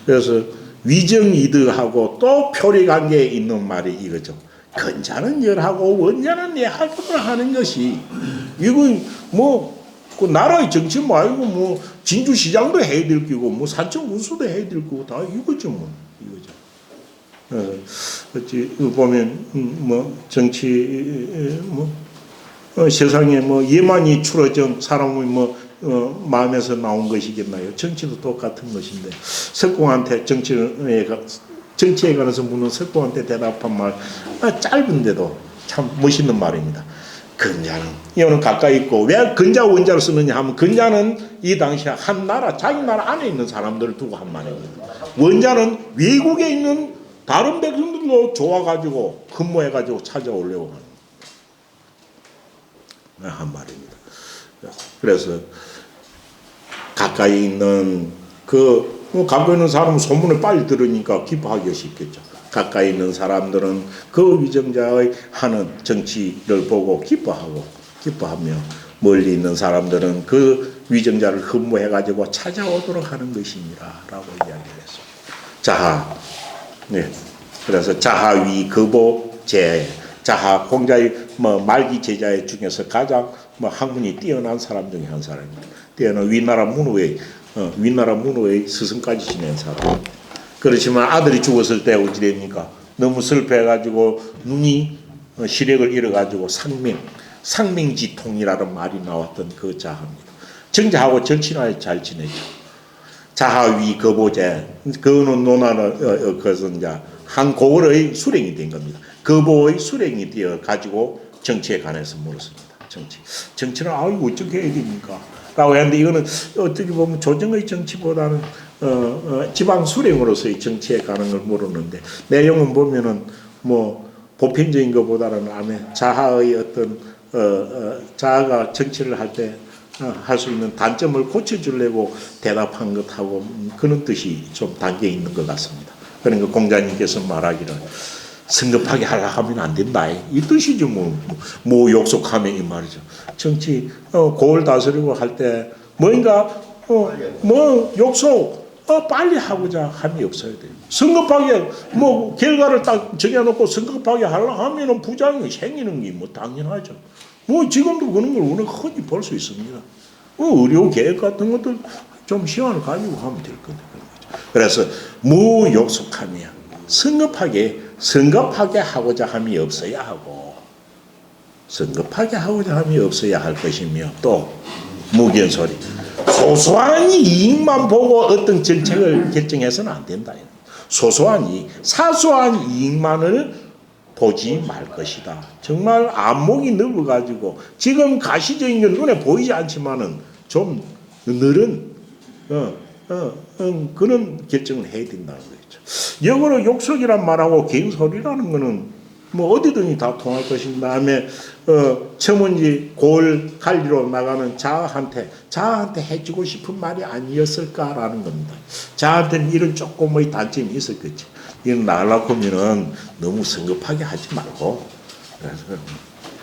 그래서 위정이드하고 또 표리관계에 있는 말이 이거죠. 근자는 열하고 원자는 내하고를 하는 것이 이거 그 나라의 정치 말고 뭐 진주시장도 해야 될 거고 뭐 산청 군수도 해야 될 거고 다 이거죠 뭐 이거죠. 어찌 보면 뭐 정치 세상에 뭐 예만이 추러정 사람의 마음에서 나온 것이겠나요? 정치도 똑같은 것인데 석공한테 정치에 관해서 묻는 석공한테 대답한 말 짧은데도 참 멋있는 말입니다. 근자는 이거는 가까이 있고 왜 근자 원자를 쓰느냐 하면 근자는 이 당시에 한 나라 자기 나라 안에 있는 사람들을 두고 한 말입니다. 원자는 외국에 있는 다른 백성들도 좋아가지고 근무해가지고 찾아오려고 한 말입니다. 그래서 가까이 있는 가까이 있는 사람은 소문을 빨리 들으니까 기뻐하기가 쉽겠죠. 가까이 있는 사람들은 그 위정자의 하는 정치를 보고 기뻐하며 멀리 있는 사람들은 그 위정자를 흠모해가지고 찾아오도록 하는 것이니라 라고 이야기를 했습니다. 자하, 네. 그래서 자하위 거보제, 자하 공자의 말기 제자 중에서 가장 학문이 뛰어난 사람 중에 한 사람입니다. 뛰어난 위나라 문호의 스승까지 지낸 사람. 그렇지만 아들이 죽었을 때 어찌 됩니까? 너무 슬퍼해가지고 눈이 시력을 잃어가지고 상명지통이라는 말이 나왔던 그 자하입니다. 정자하고 절친하게 잘 지내죠. 자하위 거보제, 그는 논하는 것은 이제 한 고을의 수령이 된 겁니다. 거보의 수령이 되어 가지고 정치에 관해서 물었습니다. 정치는 어떻게 해야 됩니까? 라고 했는데 이거는 어떻게 보면 조정의 정치보다는 지방 수령으로서의 정치에 관한 걸 물었는데 내용은 보면은 뭐 보편적인 것보다는 안에 자하의 어떤 자하가 정치를 할 때 할 수 있는 단점을 고쳐주려고 대답한 것하고 그런 뜻이 좀 담겨 있는 것 같습니다. 그러니까 공자님께서 말하기를 성급하게 하려 하면 안 된다. 이 뜻이죠. 뭐 욕속하면 이 말이죠. 정치 고을 다스리고 할 때 뭔가 욕속 빨리 하고자 함이 없어야 돼요. 성급하게 결과를 딱 정해놓고 성급하게 하려 하면은 부작용이 생기는 게 당연하죠. 지금도 그런 걸 우리가 흔히 볼 수 있습니다. 의료 계획 같은 것들 좀 시간을 가지고 하면 될 건데. 그래서 무욕속하며 성급하게 하고자 함이 없어야 하고 성급하게 하고자 함이 없어야 할 것이며 또 무견소리 소소한 이익만 보고 어떤 정책을 결정해서는 안 된다. 사소한 이익만을 보지 말 것이다. 정말 안목이 넓어가지고 지금 가시적인 건 눈에 보이지 않지만은 좀 늘은 그런 결정을 해야 된다는 거죠. 영어로 욕설이란 말하고 개인소리라는 거는 어디든지 다 통할 것인 다음에 첨언지 고을 관리로 나가는 자아한테 해주고 싶은 말이 아니었을까라는 겁니다. 자아한테는 이런 조금의 단점이 있었겠지. 이건 나가려고 하면은 너무 성급하게 하지 말고 그래서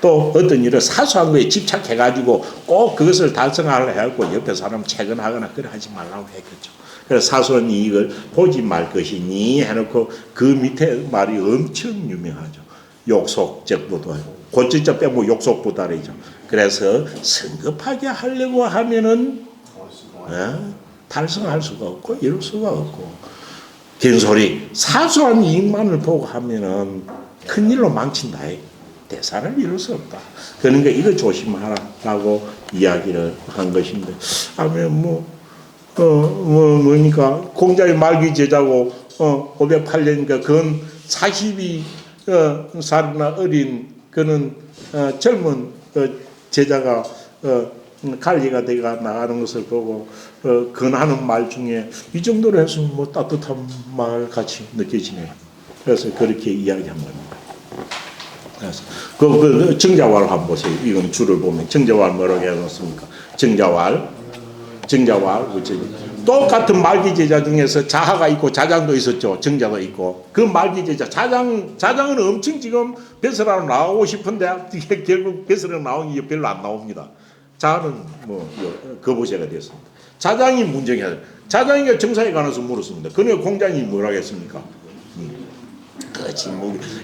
또 어떤 일을 사소한 거에 집착해가지고 꼭 그것을 달성하려 해갖고 옆에 사람 채근하거나 그래 하지 말라고 했겠죠. 그래서 사소한 이익을 보지 말 것이니 해놓고 그 밑에 말이 엄청 유명하죠. 욕속적보다 고질적 빼고 욕속보다리죠. 그래서 성급하게 하려고 하면은 달성할 수가 없고 이룰 수가 없고 긴 소리 사소한 이익만을 보고 하면은 큰일로 망친다. 대사를 이룰 수 없다. 그러니까 이거 조심하라라고 이야기를 한 것인데 아면 뭐니까 공자의 말기 제자고 508년이니까 그건 42살이나 어린 그는 젊은 제자가 관리가 되가 나가는 것을 보고 근하는 말 중에 이 정도로 해서 따뜻한 말 같이 느껴지네요. 그래서 그렇게 이야기한 겁니다. 그래서 그 정자왈 한번 보세요. 이건 줄을 보면 정자왈 뭐라고 해놓습니까? 정자왈 똑같은 말기제자 중에서 자하가 있고 자장도 있었죠. 정자도 있고 그 말기제자 자장은 엄청 지금 벼슬하러 나오고 싶은데 결국 벼슬하러 나온 게 별로 안 나옵니다. 자는 뭐 거부제가 됐습니다. 자장이 문제가 자장이가 정사에 관해서 물었습니다. 그는 공장이 뭐라 했습니까?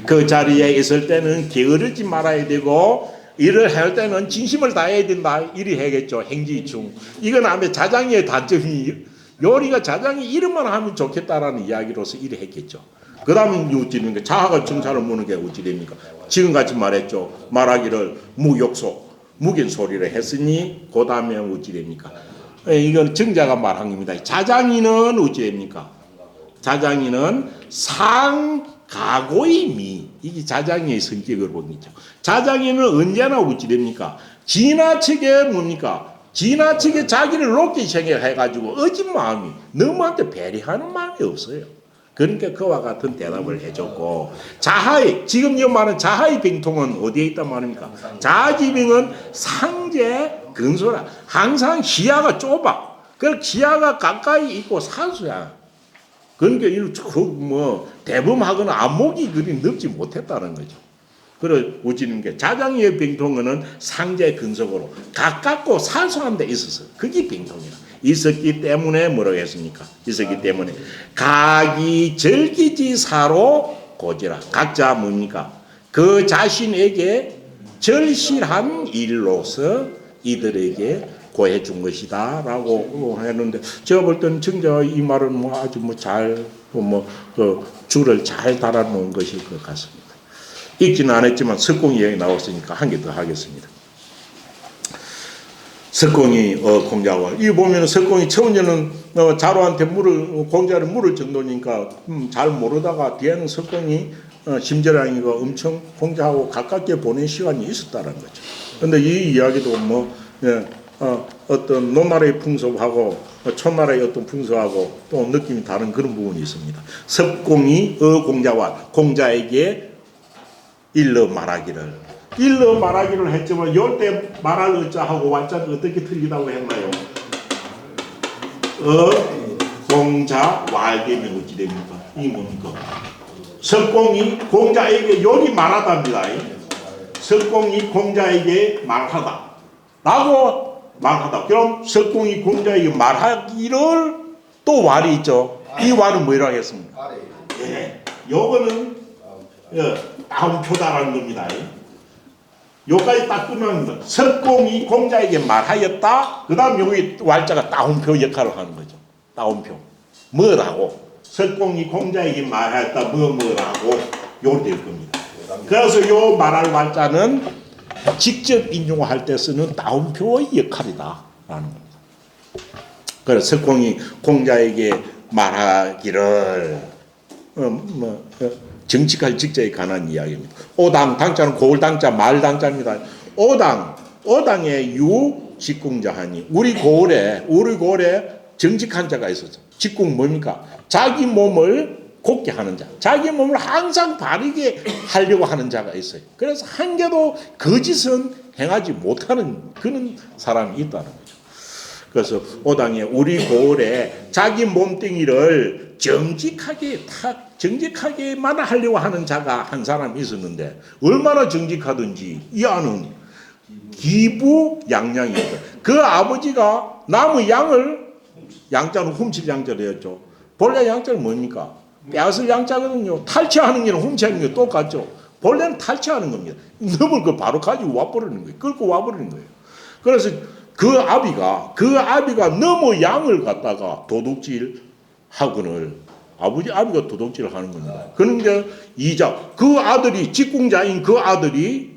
그 자리에 있을 때는 게으르지 말아야 되고 일을 할 때는 진심을 다해야 된다. 이리 해야겠죠. 행지이충. 이건 아마 자장의 단점이 요리가 자장이 이름만 하면 좋겠다라는 이야기로서 이리 했겠죠. 그 다음에 어찌 됩니까? 자하가 정사를 무는 게 어찌 됩니까? 지금같이 말했죠. 말하기를 무욕소 무견소리를 했으니 그 다음에 어찌 됩니까? 이건 정자가 말한 겁니다. 자장이는 어찌 됩니까? 자장이는 상가고의 미. 이게 자장이의 성격을 보겠죠. 자장이는 언제나 어찌 됩니까? 지나치게 뭡니까? 지나치게 자기를 높게 생각해가지고 어진 마음이 너무한테 배려하는 마음이 없어요. 그러니까 그와 같은 대답을 해줬고 자하의 지금 이 말은 자하의 병통은 어디에 있단 말입니까? 자아지병은 상제 근소라. 항상 시야가 좁아. 그 시야가 가까이 있고 산수야. 그러니까 뭐 대범하거나 안목이 그리 넓지 못했다는 거죠. 그래 우지는 게 자장의 병통은 상제 근속으로 가깝고 산소한 데 있었어. 그게 병통이라. 있었기 때문에 뭐라고 했습니까? 있었기 때문에 각이 절기지사로 고지라. 각자 뭡니까? 그 자신에게 절실한 일로서 이들에게 고해 준 것이다 라고 했는데 제가 볼 때는 정자 이 말은 뭐 아주 뭐 잘 그 줄을 잘 달아 놓은 것일 것 같습니다. 읽지는 않았지만 석공이 여기 나왔으니까 한 개 더 하겠습니다. 석공이 공자와 이 보면 석공이 처음에는 자로한테 공자를 물을 정도니까 잘 모르다가 뒤에는 석공이 심재랑이가 엄청 공자하고 가깝게 보낸 시간이 있었다는 거죠. 그런데 이 이야기도 뭐 어떤 노나라의 풍속하고 초나라의 어떤 풍속하고 또 느낌이 다른 그런 부분이 있습니다. 석공이 공자와 공자에게 일러 말하기를 했지만 요때 말할 어자하고 완자는 어떻게 틀리다고 했나요? 공자 왈되면 어찌 됩니까? 이 뭡니까? 석공이 공자에게 요리 말하답니다. 석공이 공자에게 말하다 라고 말하다. 그럼 석공이 공자에게 말하기를 또 왈이 있죠. 이 왈은 뭐라고 했습니까? 예, 요거는 다운표다라는 겁니다. 요까지 딱 끝납니다. 석공이 공자에게 말하였다. 그 다음 여기 왈자가 다운표 역할을 하는 거죠. 다운표. 뭐라고? 석공이 공자에게 말하였다. 뭐라고? 요렇게 될 겁니다. 그래서 요 말할 왈자는 직접 인용할 때 쓰는 다운표의 역할이다 라는 겁니다. 그래서 석공이 공자에게 말하기를 정직할 직자에 관한 이야기입니다. 오당, 당자는 고을당자, 말당자입니다. 오당에 유 직궁자하니 우리 고을에 정직한 자가 있었죠. 직궁 뭡니까? 자기 몸을 곱게 하는 자, 자기 몸을 항상 바르게 하려고 하는 자가 있어요. 그래서 한 개도 거짓은 행하지 못하는 그런 사람이 있다는 거죠. 그래서 오당에 우리 고을에 자기 몸뚱이를 정직하게만 하려고 하는 자가 한 사람이 있었는데 얼마나 정직하든지 이 아는 기부양양이었다. 그 아버지가 남의 양을 양자는 훔칠 양자였죠. 본래 양자는 뭡니까? 빼앗을 양자거든요. 탈취하는 게는 훔치는 게 똑같죠. 본래는 탈취하는 겁니다. 넘을 거 바로 가지고 와버리는 거예요. 끌고 와버리는 거예요. 그래서 그 아비가 너무 양을 갖다가 도둑질 하거늘 아비가 도둑질을 하는 겁니다. 그런데 그 아들이 직궁자인 그 아들이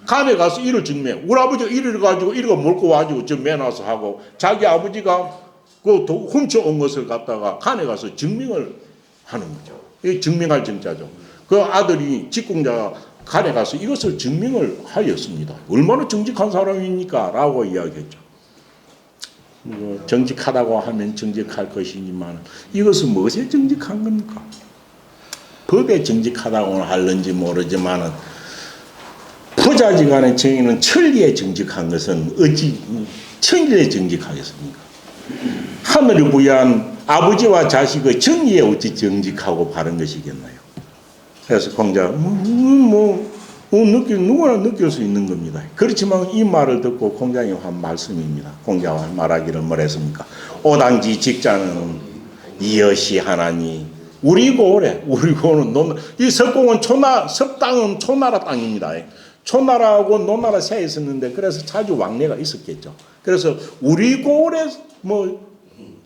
간에 가서 이를 증명. 우리 아버지가 이를 가지고 이거 몰고 와가지고 저 매놔서 하고 자기 아버지가 그 훔쳐온 것을 갖다가 간에 가서 증명을 하는 거죠. 이 증명할 정자죠. 그 아들이 직궁자가 간에 가서 이것을 증명을 하였습니다. 얼마나 정직한 사람입니까? 라고 이야기했죠. 정직하다고 하면 정직할 것이지만 이것은 무엇에 정직한 겁니까? 법에 정직하다고 하는지 모르지만 부자지간의 정의는 천리에 정직한 것은 어찌 천리에 정직하겠습니까? 하늘이 부여한 아버지와 자식의 정의에 어찌 정직하고 바른 것이겠나요? 그래서 공자가 누구나 느낄 수 있는 겁니다. 그렇지만 이 말을 듣고 공자님 한 말씀입니다. 공자가 말하기를 뭐랬습니까? 오당지 직자는 이엇이 하나니 우리 고을에 우리 고을은 이 석공은 석당은 초나라 땅입니다. 초나라하고 노나라 사이에 있었는데 그래서 자주 왕래가 있었겠죠. 그래서 우리 고을에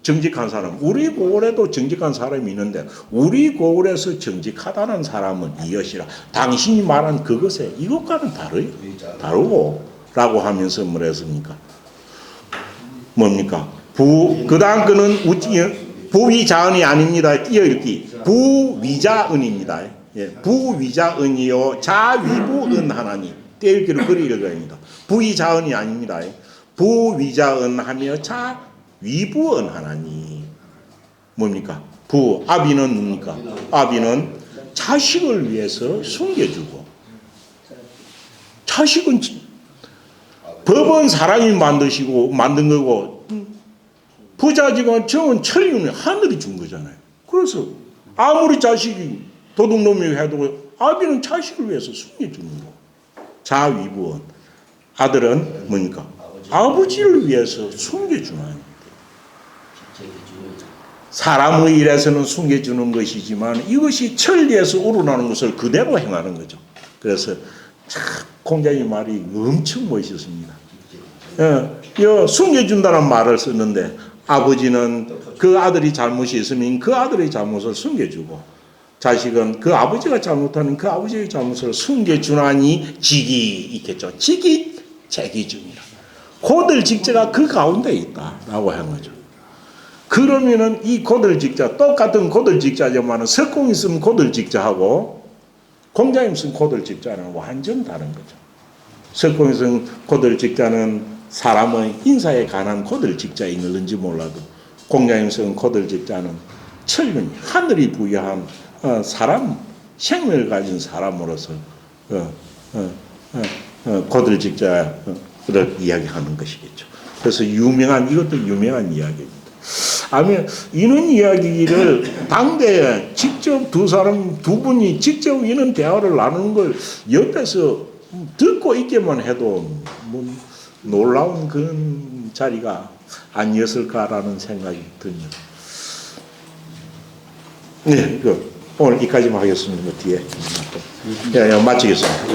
정직한 사람, 우리 고을에도 정직한 사람이 있는데 우리 고을에서 정직하다는 사람은 이것이라. 당신이 말한 그것에 이것과는 다르고 라고 하면서 뭐라 했습니까? 뭡니까? 그 다음 거는 부위자은이 아닙니다. 띄어읽기. 부위자은입니다. 예, 부위자은이요 자위부은 하나니. 띄어읽기를 그리 읽어야 합니다. 부위자은이 아닙니다. 부위자은하며 자위부은 하나니. 뭡니까? 아비는 뭡니까? 아비는 자식을 위해서 숨겨주고, 자식은 법은 사람이 만든 거고, 부자지간 정은 천리는 하늘이 준 거잖아요. 그래서 아무리 자식이 도둑놈이 해도 아비는 자식을 위해서 숨겨주는 거. 자위부원. 아들은 뭡니까? 아버지를 위해서 숨겨주는. 사람의 일에서는 숨겨주는 것이지만 이것이 천리에서 우러나는 것을 그대로 행하는 거죠. 그래서 참 공자의 말이 엄청 멋있습니다. 숨겨준다는 말을 썼는데 아버지는 그 아들이 잘못이 있으면 그 아들의 잘못을 숨겨주고, 자식은 그 아버지가 잘못하는 그 아버지의 잘못을 숨겨주나니 직이 있겠죠. 직이 재기중이라. 고들직자가 그 가운데 있다라고 하는 거죠. 그러면은 이 고들직자, 똑같은 고들직자지만 석공이 쓴 고들직자하고 공자님 쓴 고들직자는 완전 다른 거죠. 석공이 쓴 고들직자는 사람의 인사에 관한 고들직자인지 몰라도 공자님 쓴 고들직자는 천륜, 하늘이 부여한 사람, 생명을 가진 사람으로서 고들직자를 이야기하는 것이겠죠. 그래서 이것도 유명한 이야기입니다. 아니면 이런 이야기를 당대에 직접 두 분이 직접 이런 대화를 나누는 걸 옆에서 듣고 있게만 해도 놀라운 그런 자리가 아니었을까라는 생각이 듭니다. 네, 오늘 여기까지만 하겠습니다. 뒤에 마치겠습니다.